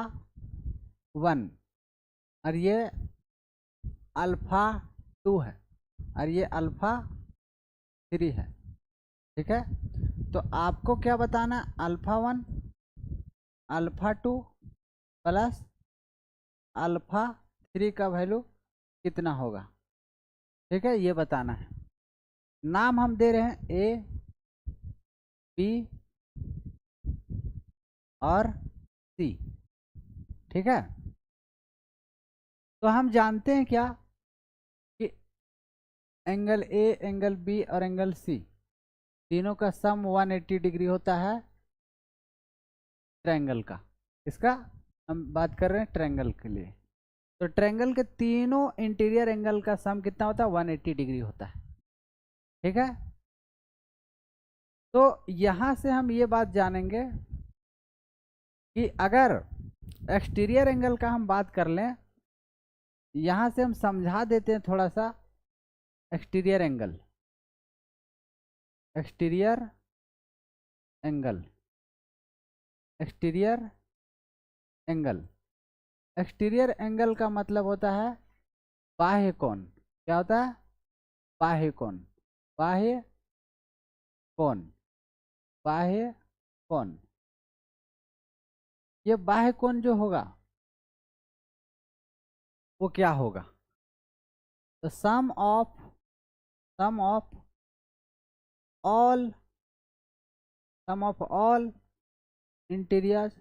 1 और ये अल्फा 2 है और ये अल्फा 3 है। ठीक है, तो आपको क्या बताना, अल्फा 1 अल्फा 2 प्लस अल्फा 3 का वैल्यू कितना होगा। ठीक है, ये बताना है। नाम हम दे रहे हैं ए बी और सी। ठीक है, तो हम जानते हैं क्या कि एंगल ए, एंगल बी और एंगल सी तीनों का सम 180 डिग्री होता है ट्रायंगल का। इसका हम बात कर रहे हैं ट्रायंगल के लिए, तो ट्रायंगल के तीनों इंटीरियर एंगल का सम कितना होता है, 180 डिग्री होता है। ठीक है, तो यहां से हम ये बात जानेंगे कि अगर एक्सटीरियर एंगल का हम बात कर लें, यहां से हम समझा देते हैं थोड़ा सा। Exterior angle, exterior angle, exterior angle, exterior angle का मतलब होता है बाह्य कोण। क्या होता है, बाह्य कोण, बाह्य कोण, बाह्य कोण। ये बाह्य कोण जो होगा वो क्या होगा, तो sum of all sum of all interior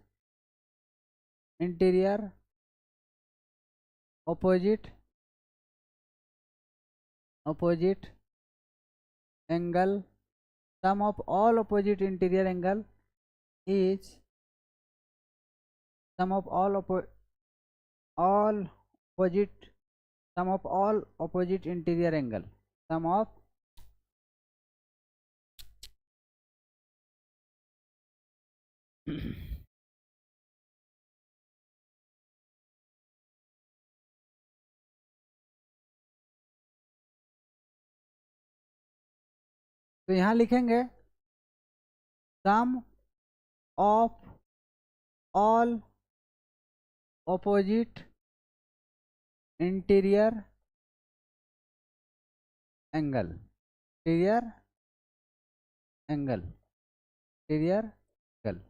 interior opposite opposite angle, sum of all opposite interior angle is sum of all opposite sum of all opposite interior angle, sum of तो यहाँ लिखेंगे sum of all opposite interior angle, interior angle, interior angle.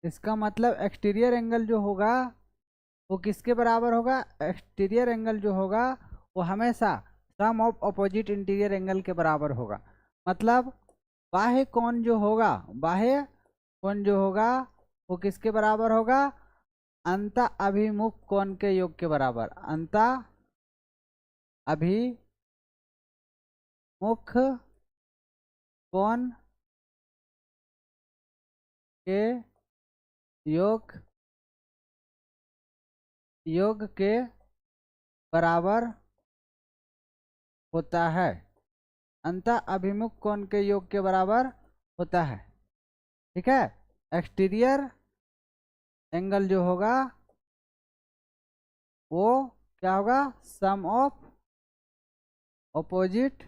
इसका मतलब exterior angle जो होगा वो किसके बराबर होगा, एक्सटीरियर एंगल जो होगा वो हमेशा सम ऑफ अपोजिट इंटीरियर एंगल के बराबर होगा। मतलब बाह्य कोण जो होगा, बाह्य कोण जो होगा वो किसके बराबर होगा, अंत अभिमुख कोण के योग के बराबर, अंत अभिमुख कोण के योग योग के बराबर होता है, अंत अभिमुख कोण के योग के बराबर होता है। ठीक है, एक्सटीरियर एंगल जो होगा वो क्या होगा, sum of opposite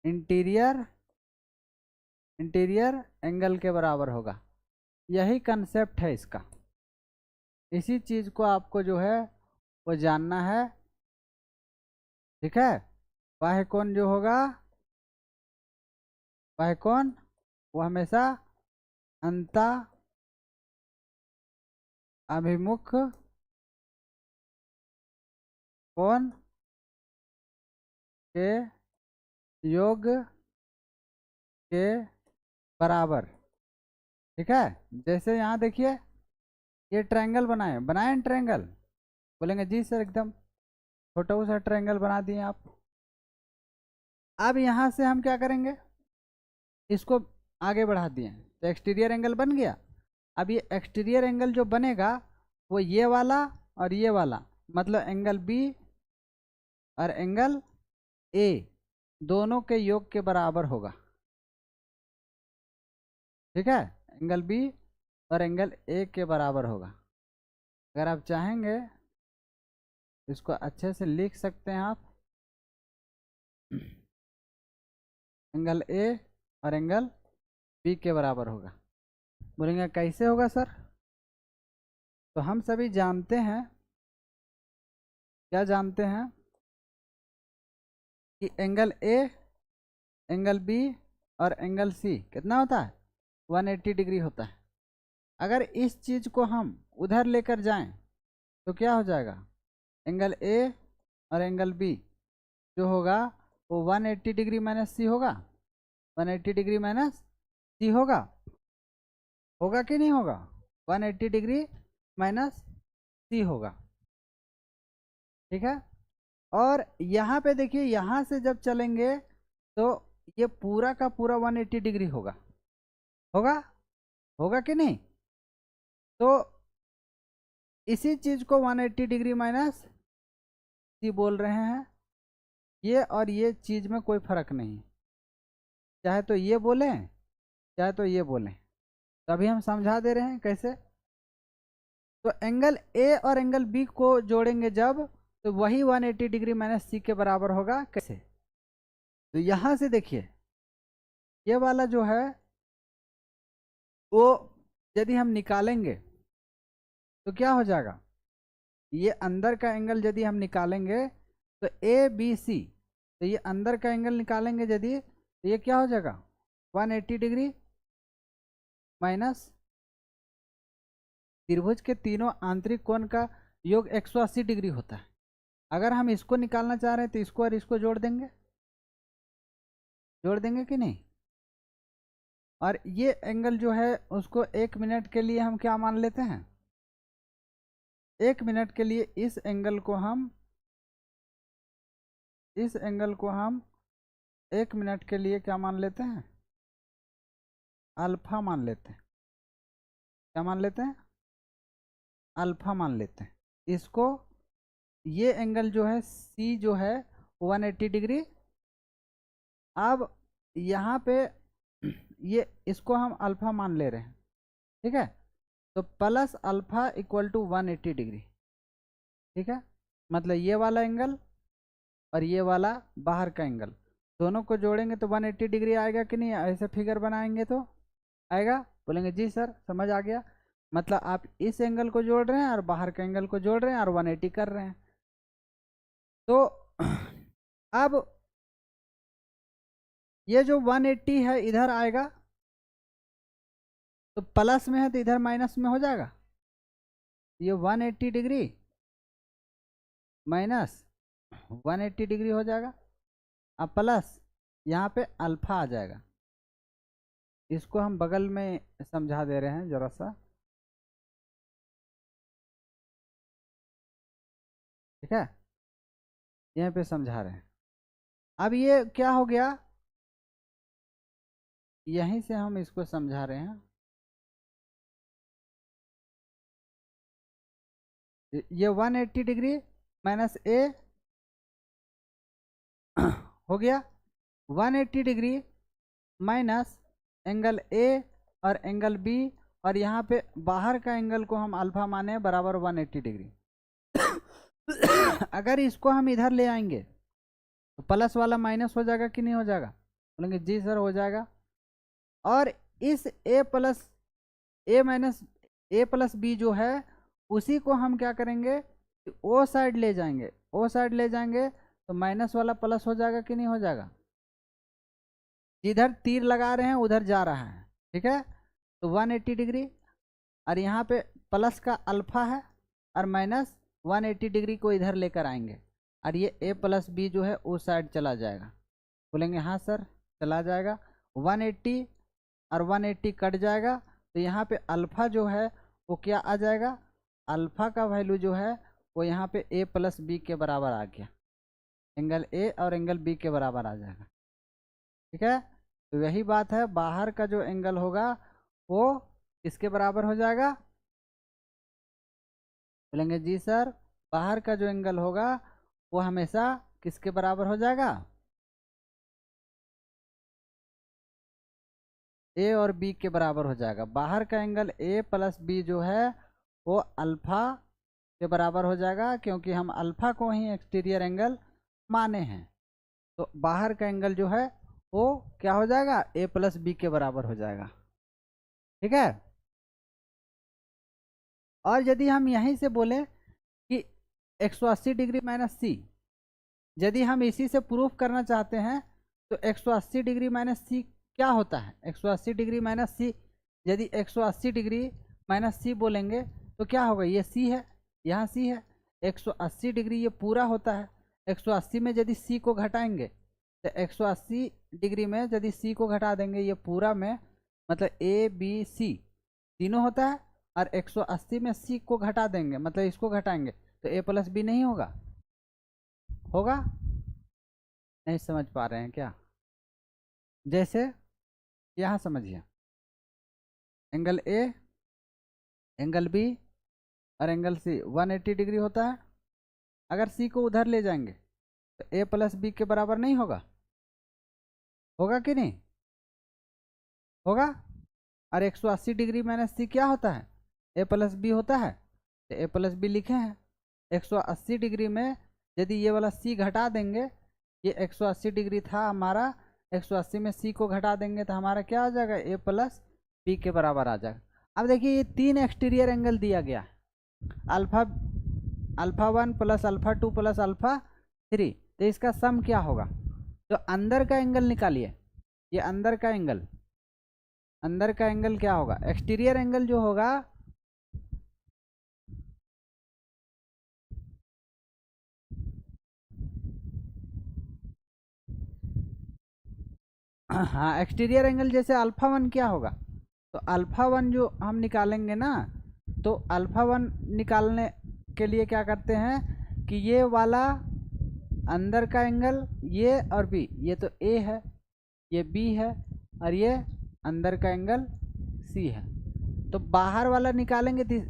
interior interior angle के बराबर होगा। यही कंसेप्ट है इसका, इसी चीज को आपको जो है वो जानना है। ठीक है, बाह्य कोण जो होगा, बाह्य कोण वो हमेशा अंत अभिमुख कोण के योग के बराबर। ठीक है, जैसे यहाँ देखिए ये ट्रायंगल बनाए ट्रायंगल, बोलेंगे जी सर एकदम छोटा सा ट्रायंगल बना दिए आप। अब यहाँ से हम क्या करेंगे, इसको आगे बढ़ा दिए तो एक्सटीरियर एंगल बन गया। अब ये एक्सटीरियर एंगल जो बनेगा वो ये वाला और ये वाला, मतलब एंगल बी और एंगल ए दोनों के योग के बराबर होगा। ठीक है, एंगल बी और एंगल ए के बराबर होगा। अगर आप चाहेंगे इसको अच्छे से लिख सकते हैं आप, एंगल ए और एंगल बी के बराबर होगा। बोलेंगे कैसे होगा सर? तो हम सभी जानते हैं, क्या जानते हैं कि एंगल ए, एंगल बी और एंगल सी कितना होता है, 180 डिग्री होता है। अगर इस चीज़ को हम उधर लेकर जाएं तो क्या हो जाएगा, एंगल ए और एंगल बी जो होगा वो 180 डिग्री माइनस सी होगा, 180 डिग्री माइनस सी होगा, होगा कि नहीं होगा, 180 डिग्री माइनस सी होगा। ठीक है, और यहाँ पे देखिए यहाँ से जब चलेंगे तो ये पूरा का पूरा 180 डिग्री होगा, होगा होगा कि नहीं। तो इसी चीज को 180 डिग्री माइनस सी बोल रहे हैं। ये और ये चीज में कोई फर्क नहीं, चाहे तो ये बोलें चाहे तो ये बोलें, तभी हम समझा दे रहे हैं कैसे। तो एंगल ए और एंगल बी को जोड़ेंगे जब, तो वही 180 डिग्री माइनस सी के बराबर होगा। कैसे, तो यहां से देखिए ये वाला जो है वो यदि हम निकालेंगे तो क्या हो जाएगा, ये अंदर का एंगल यदि हम निकालेंगे तो ए बी सी, तो ये अंदर का एंगल निकालेंगे यदि तो ये क्या हो जाएगा 180 डिग्री माइनस त्रिभुज के तीनों आंतरिक कोण का योग 180 डिग्री होता है। अगर हम इसको निकालना चाह रहे हैं तो इसको और इसको जोड़ देंगे कि नहीं। और ये एंगल जो है उसको 1 मिनट के लिए हम क्या मान लेते हैं, 1 मिनट के लिए इस एंगल को हम 1 मिनट के लिए क्या मान लेते हैं, अल्फा मान लेते हैं। क्या मान लेते हैं, अल्फा मान लेते हैं इसको। ये एंगल जो है सी जो है 180 डिग्री। अब यहाँ पे ये इसको हम अल्फा मान ले रहे हैं। ठीक है, तो plus alpha equal to 180 degree. ठीक है, मतलब ये वाला एंगल और ये वाला बाहर का एंगल दोनों को जोड़ेंगे तो 180 डिग्री आएगा कि नहीं, ऐसे फिगर बनाएंगे तो आएगा। बोलेंगे जी सर समझ आ गया, मतलब आप इस एंगल को जोड़ रहे हैं और बाहर के एंगल को जोड़ रहे हैं और 180 कर रहे हैं। तो अब ये जो 180 है इधर आएगा, तो प्लस में है तो इधर माइनस में हो जाएगा। ये 180 डिग्री माइनस 180 डिग्री हो जाएगा। अब प्लस यहाँ पे अल्फा आ जाएगा। इसको हम बगल में समझा दे रहे हैं जरा सा। ठीक है, यहाँ पे समझा रहे हैं। अब ये क्या हो गया, यहीं से हम इसको समझा रहे हैं। ये 180 डिग्री माइनस ए हो गया, 180 डिग्री माइनस एंगल ए और एंगल बी, और यहाँ पे बाहर का एंगल को हम अल्फा माने बराबर 180 डिग्री। अगर इसको हम इधर ले आएंगे तो प्लस वाला माइनस हो जाएगा कि नहीं हो जाएगा, बोलेंगे जी सर हो जाएगा। और इस ए प्लस बी जो है उसी को हम क्या करेंगे, ओ साइड ले जाएंगे, तो माइनस वाला प्लस हो जाएगा कि नहीं हो जाएगा, जिधर तीर लगा रहे हैं उधर जा रहा है। ठीक है, तो 180 डिग्री और यहाँ पे प्लस का अल्फा है और माइनस 180 डिग्री को इधर लेकर आएंगे और ये ए प्लस बी जो है उस साइड चला जाएगा। बोलेंगे हाँ सर, चला जाएगा। 180 और 180 कट जाएगा, तो यहाँ पे अल्फ़ा जो है वो क्या आ जाएगा, अल्फ़ा का वैल्यू जो है वो यहाँ पे ए प्लस बी के बराबर आ गया, एंगल ए और एंगल बी के बराबर आ जाएगा। ठीक है, तो यही बात है, बाहर का जो एंगल होगा वो किसके बराबर हो जाएगा, बोलेंगे जी सर, बाहर का जो एंगल होगा वो हमेशा किसके बराबर हो जाएगा, ए और बी के बराबर हो जाएगा। बाहर का एंगल ए प्लस बी जो है वो अल्फा के बराबर हो जाएगा, क्योंकि हम अल्फा को ही एक्सटीरियर एंगल माने हैं। तो बाहर का एंगल जो है वो क्या हो जाएगा, ए प्लस बी के बराबर हो जाएगा। ठीक है, और यदि हम यहीं से बोले कि 180 डिग्री माइनस सी, यदि हम इसी से प्रूफ करना चाहते हैं तो 180 डिग्री माइनस सी क्या होता है, 180 डिग्री माइनस सी, यदि 180 डिग्री माइनस सी बोलेंगे तो क्या होगा, ये सी है, यहाँ सी है, 180 डिग्री ये पूरा होता है। 180 में यदि सी को घटाएंगे तो 180 डिग्री में यदि सी को घटा देंगे ये पूरा में, मतलब ए बी सी तीनों होता है, और 180 में सी को घटा देंगे मतलब इसको घटाएंगे तो ए प्लस बी नहीं होगा, होगा, नहीं समझ पा रहे हैं क्या, जैसे यहाँ समझिए, एंगल ए, एंगल बी और एंगल सी 180 डिग्री होता है। अगर सी को उधर ले जाएंगे तो ए प्लस बी के बराबर नहीं होगा, होगा कि नहीं, होगा। और 180 डिग्री माइनस सी क्या होता है, ए प्लस बी होता है, तो ए प्लस बी लिखे हैं। 180 डिग्री में यदि ये वाला सी घटा देंगे, ये 180 डिग्री था हमारा, 180 में सी को घटा देंगे तो हमारा क्या आ जाएगा, ए प्लस बी के बराबर आ जाएगा। अब देखिए ये 3 एक्सटीरियर एंगल दिया गया है, alpha alpha 1 plus alpha 2 plus alpha 3, तो इसका सम क्या होगा, तो अंदर का एंगल निकालिए, ये अंदर का एंगल, अंदर का एंगल क्या होगा, एक्सटीरियर एंगल जो होगा हाँ, एक्सटीरियर एंगल जैसे अल्फा 1 क्या होगा, तो अल्फा 1 जो हम निकालेंगे ना, तो अल्फा 1 निकालने के लिए क्या करते हैं कि ये वाला अंदर का एंगल ये और बी, ये तो ए है, ये बी है, और ये अंदर का एंगल सी है। तो बाहर वाला निकालेंगे तो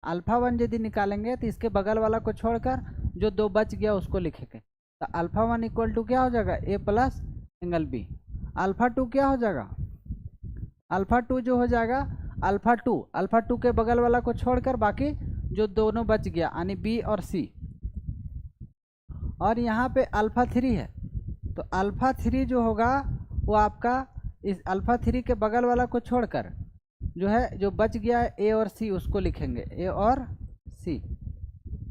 अल्फा 1 यदि निकालेंगे तो इसके बगल वाला को छोड़कर जो 2 बच गया उसको लिखेंगे, तो अल्फा 1 इक्वल टू क्या हो जाएगा, ए प्लस एंगल बी। अल्फा 2 क्या हो जाएगा, अल्फा 2 जो हो जाएगा, अल्फा 2 के बगल वाला को छोड़कर बाकी जो दोनों बच गया यानी बी और सी, और यहाँ पे अल्फा 3 है, तो अल्फा 3 जो होगा वो आपका इस अल्फा 3 के बगल वाला को छोड़कर जो है जो बच गया है ए और सी उसको लिखेंगे, ए और सी।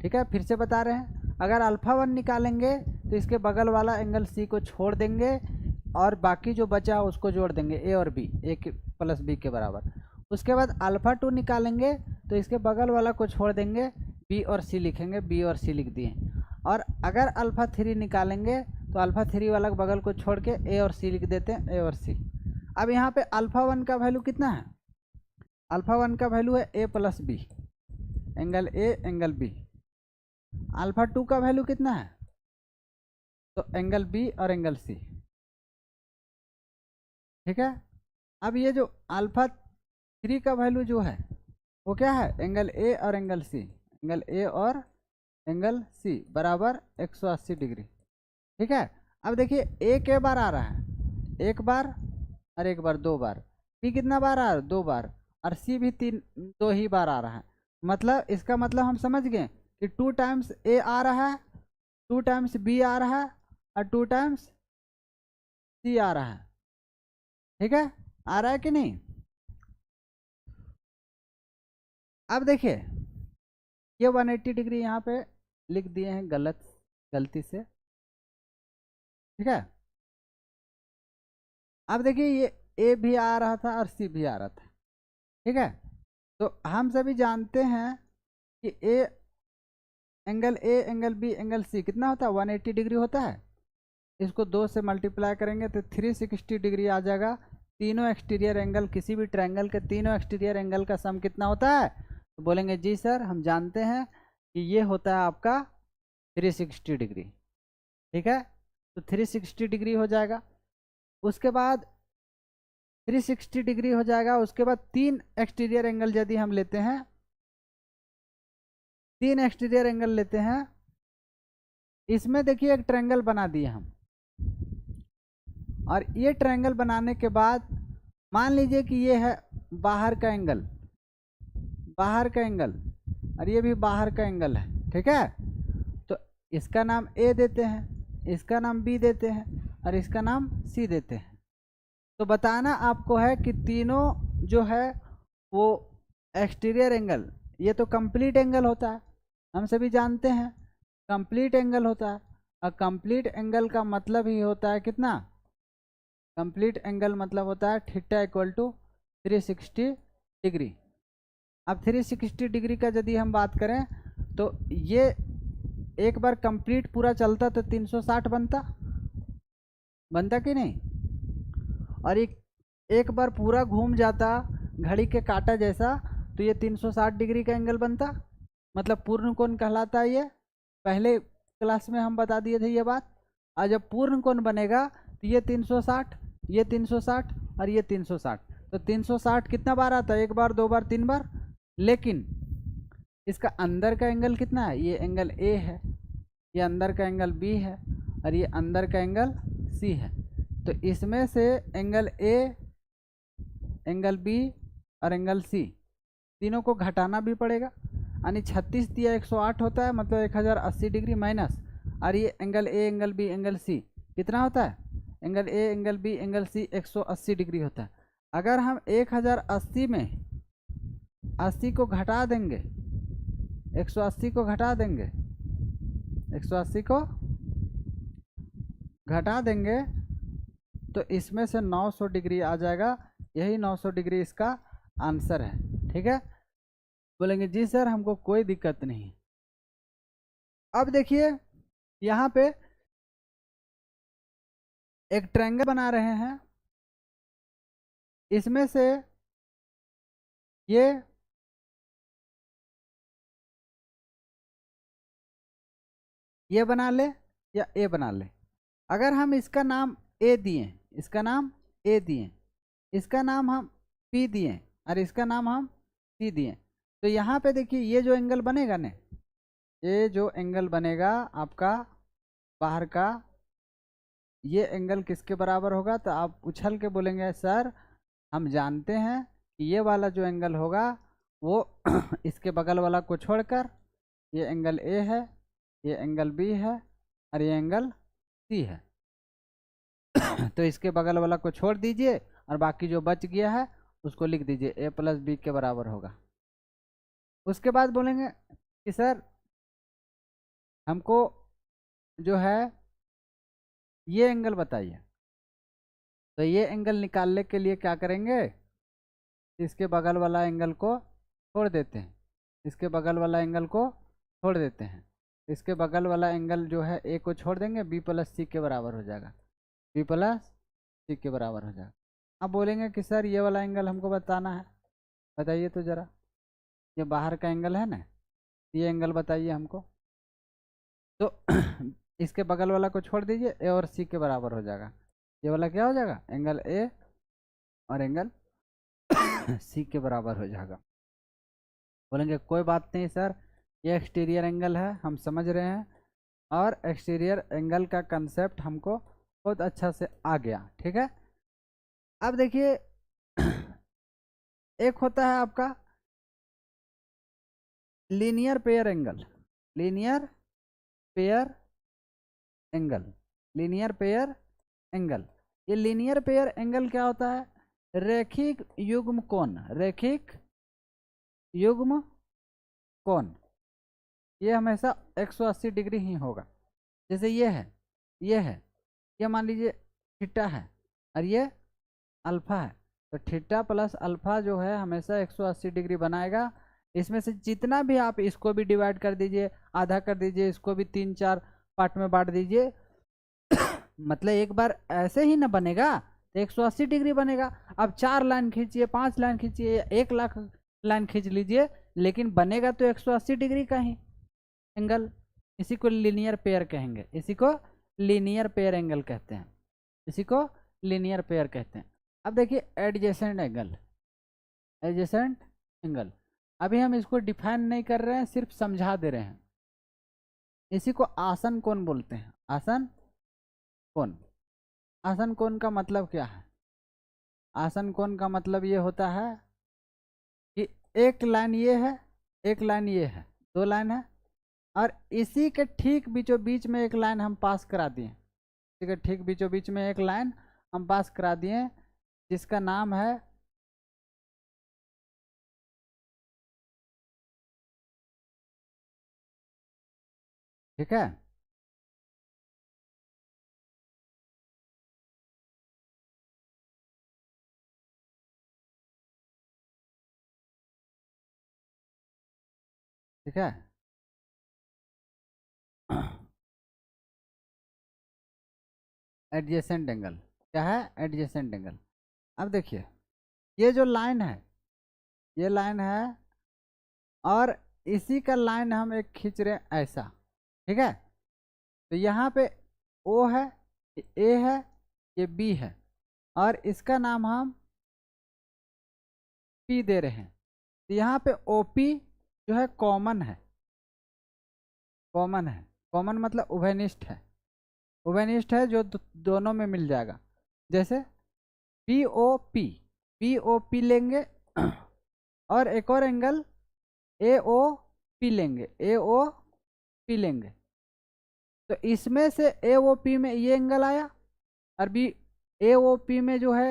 ठीक है, फिर से बता रहे हैं, अगर अल्फा 1 निकालेंगे तो इसके बगल वाला एंगल सी को छोड़ देंगे और बाकी जो बचा उसको जोड़ देंगे, ए और बी, ए के प्लस बी के बराबर। उसके बाद अल्फा 2 निकालेंगे तो इसके बगल वाला को छोड़ देंगे, बी और सी लिखेंगे, बी और सी लिख दिए। और अगर अल्फा 3 निकालेंगे तो अल्फा 3 वाला बगल को छोड़ के ए और सी लिख देते हैं, ए और सी। अब यहाँ पे अल्फा 1 का वैल्यू कितना है, अल्फा 1 का वैल्यू है A plus B, angle A angle B. Alpha 2 का वैल्यू कितना है, तो एंगल बी और एंगल सी। ठीक है, अब ये जो अल्फा 3 का वैल्यू जो है वो क्या है, एंगल ए और एंगल सी, एंगल ए और एंगल सी बराबर 180 डिग्री। ठीक है, अब देखिए ए के बार आ रहा है, एक बार और एक बार, 2 बार, बी कितना बार आ रहा है, 2 बार, और सी भी 2 ही बार आ रहा है। मतलब इसका मतलब हम समझ गए कि 2 टाइम्स ए आ रहा है, 2 टाइम्स बी आ रहा है, और 2 टाइम्स सी आ रहा है। ठीक है, आ रहा है कि नहीं। अब देखिए ये 180 डिग्री यहाँ पे लिख दिए हैं गलती से। ठीक है, अब देखिए ये ए भी आ रहा था और सी भी आ रहा था। ठीक है, तो हम सभी जानते हैं कि A angle B angle C कितना होता है, 180 डिग्री होता है। इसको 2 से मल्टीप्लाई करेंगे तो 360 डिग्री आ जाएगा। तीनों एक्सटीरियर एंगल, किसी भी ट्रायंगल के तीनों एक्सटीरियर एंगल का सम कितना होता है? तो बोलेंगे जी सर हम जानते हैं कि ये होता है आपका 360 डिग्री। ठीक है, तो 360 डिग्री हो जाएगा। उसके बाद 360 डिग्री हो जाएगा। उसके बाद 3 एक्सटीरियर एंगल यदि हम लेते हैं, 3 एक्सटीरियर एंगल लेते हैं, इसमें देखिए एक ट्रायंगल बना दिए हम, और ये ट्रायंगल बनाने के बाद मान लीजिए कि ये है बाहर का एंगल, बाहर का एंगल, और ये भी बाहर का एंगल है। ठीक है, तो इसका नाम ए देते हैं, इसका नाम बी देते हैं, और इसका नाम सी देते हैं। तो बताना आपको है कि तीनों जो है वो एक्सटीरियर एंगल, ये तो कंप्लीट एंगल होता है, हम सभी जानते हैं कंप्लीट एंगल होता है। और कंप्लीट एंगल का मतलब ही होता है कितना? कंप्लीट एंगल मतलब होता है थीटा इक्वल टू 360 डिग्री। अब 360 डिग्री का यदि हम बात करें तो ये एक बार कंप्लीट पूरा चलता तो 360 बनता कि नहीं? और एक बार पूरा घूम जाता घड़ी के कांटा जैसा तो ये 360 डिग्री का एंगल बनता, मतलब पूर्ण कोण कहलाता है ये। पहले क्लास में हम बता दिए थे ये बात। और जब पूर्ण कोण बनेगा तो ये 360, ये 360 और ये 360, तो 360 कितना बार आता है? 1 बार, 2 बार, 3 बार। लेकिन इसका अंदर का एंगल कितना है? ये एंगल ए है, ये अंदर का एंगल बी है, और ये अंदर का एंगल सी है। तो इसमें से एंगल ए, एंगल बी और एंगल सी तीनों को घटाना भी पड़ेगा। यानी 36 दिया 108 होता है, मतलब 1080 डिग्री माइनस, और ये angle A, angle B, angle C कितना होता है? Angle A, angle B, angle C 180 degree होता है। अगर हम 1080 में 80 को घटा देंगे, 180 को घटा देंगे, 180 को घटा देंगे तो इसमें से 900 डिग्री आ जाएगा। यही 900 डिग्री इसका आंसर है। ठीक है, बोलेंगे जी सर हमको कोई दिक्कत नहीं। अब देखिए यहाँ पे एक ट्रायंगल बना रहे हैं, इसमें से ये बना ले या ए बना ले। अगर हम इसका नाम ए दिए, इसका नाम ए दिए, इसका नाम हम पी दिए, और इसका नाम हम सी दिए, तो यहाँ पे देखिए ये जो एंगल बनेगा ना, ये जो एंगल बनेगा आपका बाहर का, ये एंगल किसके बराबर होगा? तो आप उछल के बोलेंगे सर हम जानते हैं कि ये वाला जो एंगल होगा वो इसके बगल वाला को छोड़कर, ये एंगल ए है, ये एंगल बी है, और ये एंगल सी है। तो इसके बगल वाला को छोड़ दीजिए और बाकी जो बच गया है उसको लिख दीजिए ए प्लस बी के बराबर होगा। उसके बाद बोलेंगे कि सर हमको जो है ये एंगल बताइए। तो ये एंगल निकालने के लिए क्या करेंगे? इसके बगल वाला एंगल को छोड़ देते हैं, इसके बगल वाला एंगल को छोड़ देते हैं, इसके बगल वाला एंगल जो है ए को छोड़ देंगे, बी प्लस सी के बराबर हो जाएगा, बी प्लस सी के बराबर हो जाएगा। अब बोलेंगे कि सर ये वाला एंगल हमको बताना है, बताइए तो ज़रा, ये बाहर का एंगल है ना, ये एंगल बताइए हमको। तो इसके बगल वाला को छोड़ दीजिए, ए और सी के बराबर हो जाएगा। ये वाला क्या हो जाएगा? एंगल ए और एंगल सी के बराबर हो जाएगा। बोलेंगे कोई बात नहीं सर, ये एक्सटीरियर एंगल है, हम समझ रहे हैं, और एक्सटीरियर एंगल का कंसेप्ट हमको बहुत अच्छा से आ गया। ठीक है, अब देखिए एक होता है आपका linear pair angle, linear pair angle, linear pair angle. ये लीनियर पेयर एंगल क्या होता है? रैखिक युग्म कोण, रैखिक युग्म कोण। ये हमेशा 180 डिग्री ही होगा। जैसे ये है, ये है, ये मान लीजिए थीटा है और ये अल्फा है, तो थीटा प्लस अल्फा जो है हमेशा 180 डिग्री बनाएगा। इसमें से जितना भी आप इसको भी डिवाइड कर दीजिए, आधा कर दीजिए, इसको भी 3-4 पार्ट में बांट दीजिए, मतलब एक बार ऐसे ही ना बनेगा, तो 180 डिग्री बनेगा। अब 4 लाइन खींचिए, 5 लाइन खींचिए, 1 लाख लाइन खींच लीजिए, लेकिन बनेगा तो 180 डिग्री का ही एंगल। इसी को लीनियर पेयर कहेंगे, इसी को लीनियर पेयर एंगल कहते हैं, इसी को लीनियर पेयर कहते हैं। अब देखिए एडजेसेंट एंगल, एडजेसेंट एंगल, अभी हम इसको डिफाइन नहीं कर रहे हैं, सिर्फ समझा दे रहे हैं। इसी को आसन कोण बोलते हैं, आसन कोण। आसन कोण का मतलब क्या है? आसन कोण का मतलब ये होता है कि एक लाइन ये है, एक लाइन ये है, 2 लाइन है, और इसी के ठीक बीचों बीच में एक लाइन हम पास करा दिए, इसी के ठीक बीचों बीच में एक लाइन हम पास करा दिए, जिसका नाम है ठीक है, ठीक है। एडजेसेंट एंगल क्या है? Adjacent angle. अब देखिए ये जो लाइन है, ये लाइन है, और इसी का लाइन हम एक खींच रहे हैं ऐसा, ठीक है। तो यहाँ पे ओ है, ये ए है, ये बी है, और इसका नाम हम पी दे रहे हैं। तो यहाँ पे ओपी जो है कॉमन है, कॉमन है, कॉमन मतलब उभयनिष्ठ है, उभयनिष्ठ है जो दोनों में मिल जाएगा। जैसे P O P, P O P लेंगे, और एक और एंगल ए ओ पी लेंगे, ए ओ पी लेंगे। तो इसमें से ए ओ पी में ये एंगल आया, और बी ए ओ पी में जो है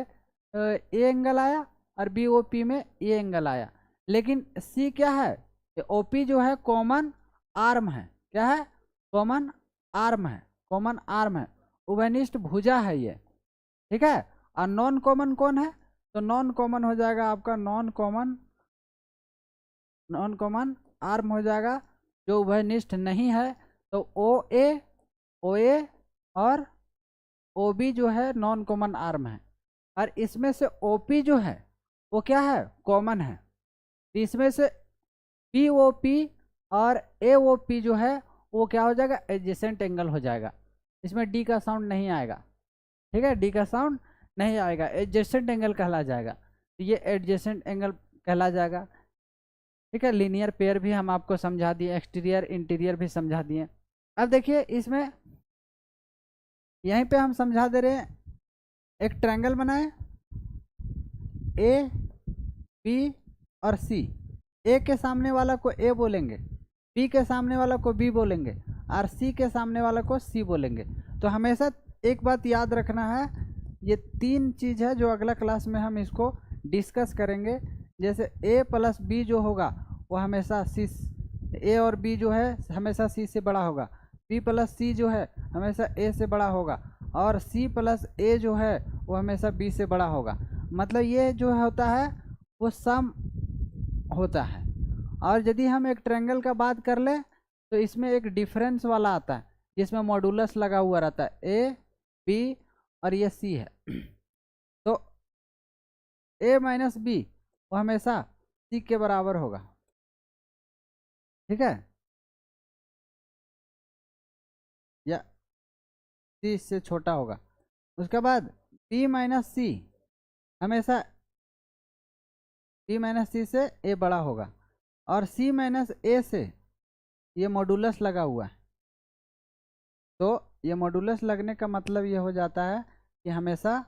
ए एंगल आया, और बी ओ पी में ये एंगल आया। लेकिन सी क्या है? ओ पी जो है कॉमन आर्म है, क्या है? कॉमन आर्म है, कॉमन आर्म है, उभयनिष्ठ भुजा है ये, ठीक है। और नॉन कॉमन कौन है? तो नॉन कॉमन हो जाएगा आपका non common, non common arm हो जाएगा, जो उभयनिष्ठ नहीं है। तो ओ ए और ओ बी जो है नॉन कॉमन आर्म है, और इसमें से ओ पी जो है वो क्या है? कॉमन है। तो इसमें से पी ओ पी और ए ओ पी जो है वो क्या हो जाएगा? एडजेसेंट एंगल हो जाएगा। इसमें डी का साउंड नहीं आएगा, ठीक है, डी का साउंड नहीं आएगा, एडजेसेंट एंगल कहला जाएगा। तो ये एडजेसेंट एंगल कहला जाएगा, ठीक है। लीनियर पेयर भी हम आपको समझा दिए, एक्सटीरियर इंटीरियर भी समझा दिए। अब देखिए इसमें यहीं पे हम समझा दे रहे हैं, एक ट्रायंगल बनाए, ए बी और सी। ए के सामने वाला को ए बोलेंगे, बी के सामने वाला को बी बोलेंगे, और सी के सामने वाला को सी बोलेंगे। तो हमेशा एक बात याद रखना है, ये 3 चीज़ है जो अगला क्लास में हम इसको डिस्कस करेंगे। जैसे ए प्लस बी जो होगा वो हमेशा सी, ए और बी जो है हमेशा सी से बड़ा होगा, बी प्लस सी जो है हमेशा ए से बड़ा होगा, और सी प्लस ए जो है वो हमेशा बी से बड़ा होगा। मतलब ये जो होता है वो सम होता है। और यदि हम एक ट्रायंगल का बात कर ले तो इसमें एक डिफरेंस वाला आता है, जिसमें मॉडुलस लगा हुआ रहता है, ए बी और ये सी है। तो ए माइनस बी वो हमेशा सी के बराबर होगा, ठीक है, या सी से छोटा होगा। उसके बाद बी माइनस सी हमेशा बी माइनस सी से ए बड़ा होगा, और सी माइनस ए से ये मॉडुलस लगा हुआ है। तो ये मॉडुलस लगने का मतलब ये हो जाता है कि हमेशा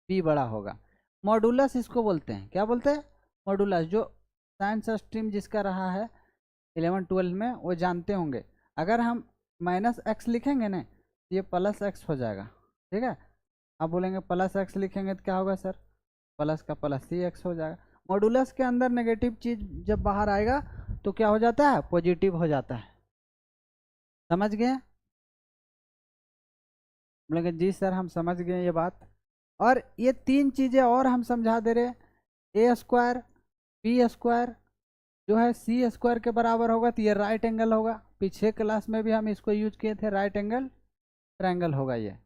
बी बड़ा होगा। मॉडुलस इसको बोलते हैं, क्या बोलते हैं? मॉडुलस। जो साइंस स्ट्रीम जिसका रहा है 11-12 में वो जानते होंगे। अगर हम माइनस एक्स लिखेंगे ना तो ये प्लस एक्स हो जाएगा, ठीक है। आप बोलेंगे प्लस एक्स लिखेंगे तो क्या होगा सर? प्लस का प्लस ही एक्स हो जाएगा। मॉडुलस के अंदर नेगेटिव चीज़ जब बाहर आएगा तो क्या हो जाता है? पॉजिटिव हो जाता है। समझ गए? बोलेंगे जी सर हम समझ गए ये बात। और ये 3 चीज़ें और हम समझा दे रहे, ए स्क्वायर बी स्क्वायर जो है सी स्क्वायर के बराबर होगा, तो ये राइट एंगल होगा। पिछले क्लास में भी हम इसको यूज किए थे, राइट एंगल ट्रायंगल होगा ये,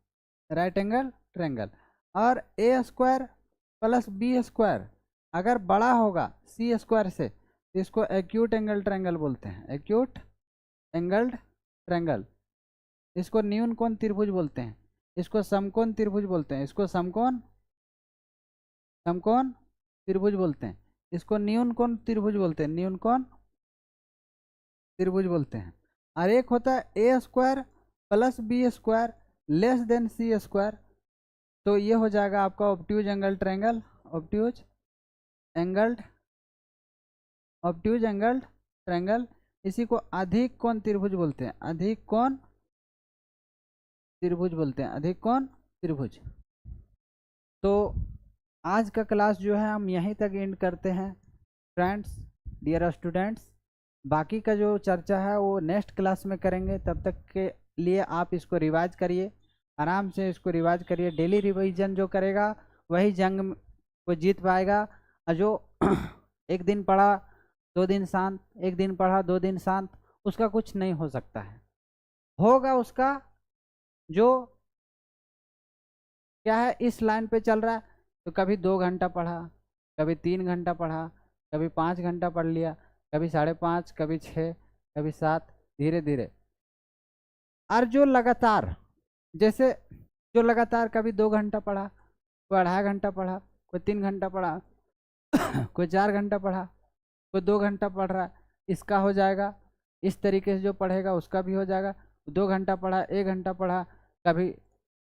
राइट एंगल ट्रायंगल। और ए स्क्वायर प्लस बी स्क्वायर अगर बड़ा होगा सी स्क्वायर से तो इसको एक्यूट एंगल ट्रायंगल बोलते हैं, एक्यूट एंगल्ड ट्रायंगल। इसको न्यून कोण त्रिभुज बोलते हैं, इसको समकोण त्रिभुज बोलते हैं, इसको समकोण समकोण त्रिभुज बोलते हैं, इसको न्यून कोण त्रिभुज बोलते हैं, न्यून कोण त्रिभुज बोलते हैं। और एक होता है A square plus B square less than C square, तो ये हो जाएगा आपका obtuse angle triangle, obtuse angled triangle. इसी को अधिक कोण त्रिभुज बोलते हैं, अधिक कोण त्रिभुज बोलते हैं, अधिक कोण त्रिभुज। तो आज का क्लास जो है हम यहीं तक एंड करते हैं फ्रेंड्स, डियर स्टूडेंट्स। बाकी का जो चर्चा है वो नेक्स्ट क्लास में करेंगे, तब तक के लिए आप इसको रिवाइज करिए, आराम से इसको रिवाइज करिए। डेली रिवीजन जो करेगा वही जंग को जीत पाएगा, और जो एक दिन पढ़ा 2 दिन शांत, एक दिन पढ़ा 2 दिन शांत, उसका कुछ नहीं हो सकता है। होगा उसका जो क्या है इस लाइन पे चल रहा है, तो कभी 2 घंटा पढ़ा, कभी 3 घंटा पढ़ा, कभी 5 घंटा पढ़ लिया, कभी 5.5, कभी 6, कभी 7, धीरे धीरे। और जो लगातार जैसे जो लगातार कभी 2 घंटा पढ़ा, कोई 2.5 घंटा पढ़ा, कोई 3 घंटा पढ़ा, कोई 4 घंटा पढ़ा, कोई 2 घंटा पढ़ रहा है, इसका हो जाएगा। इस तरीके से जो पढ़ेगा उसका भी हो जाएगा। 2 घंटा पढ़ा, 1 घंटा पढ़ा, कभी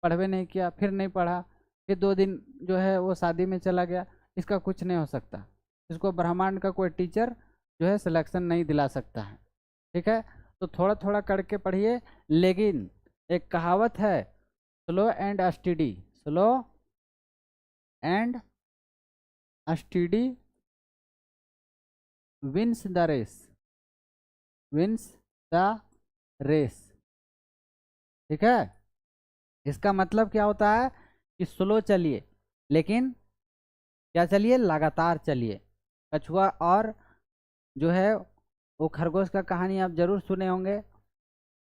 पढ़वे नहीं किया, फिर नहीं पढ़ा, फिर 2 दिन जो है वो शादी में चला गया, इसका कुछ नहीं हो सकता। इसको ब्रह्मांड का कोई टीचर जो है सिलेक्शन नहीं दिला सकता है, ठीक है। तो थोड़ा थोड़ा करके पढ़िए, लेकिन एक कहावत है, slow and steady, slow and steady wins the race, wins the race, ठीक है। इसका मतलब क्या होता है कि स्लो चलिए, लेकिन क्या चलिए, लगातार चलिए। कछुआ और जो है वो खरगोश का कहानी आप जरूर सुने होंगे,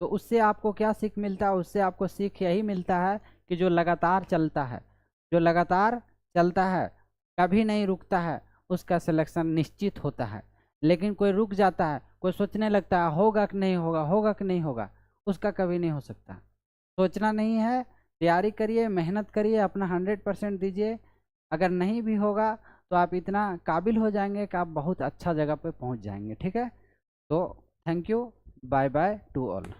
तो उससे आपको क्या सीख मिलता है? उससे आपको सीख यही मिलता है कि जो लगातार चलता है, जो लगातार चलता है, कभी नहीं रुकता है, उसका सिलेक्शन निश्चित होता है। लेकिन कोई रुक जाता है, कोई सोचने लगता है होगा कि नहीं होगा, होगा कि नहीं होगा, उसका कभी नहीं हो सकता। सोचना नहीं है, तैयारी करिए, मेहनत करिए, अपना 100% दीजिए। अगर नहीं भी होगा तो आप इतना काबिल हो जाएंगे कि आप बहुत अच्छा जगह पे पहुंच जाएंगे, ठीक है। तो thank you, bye bye to all.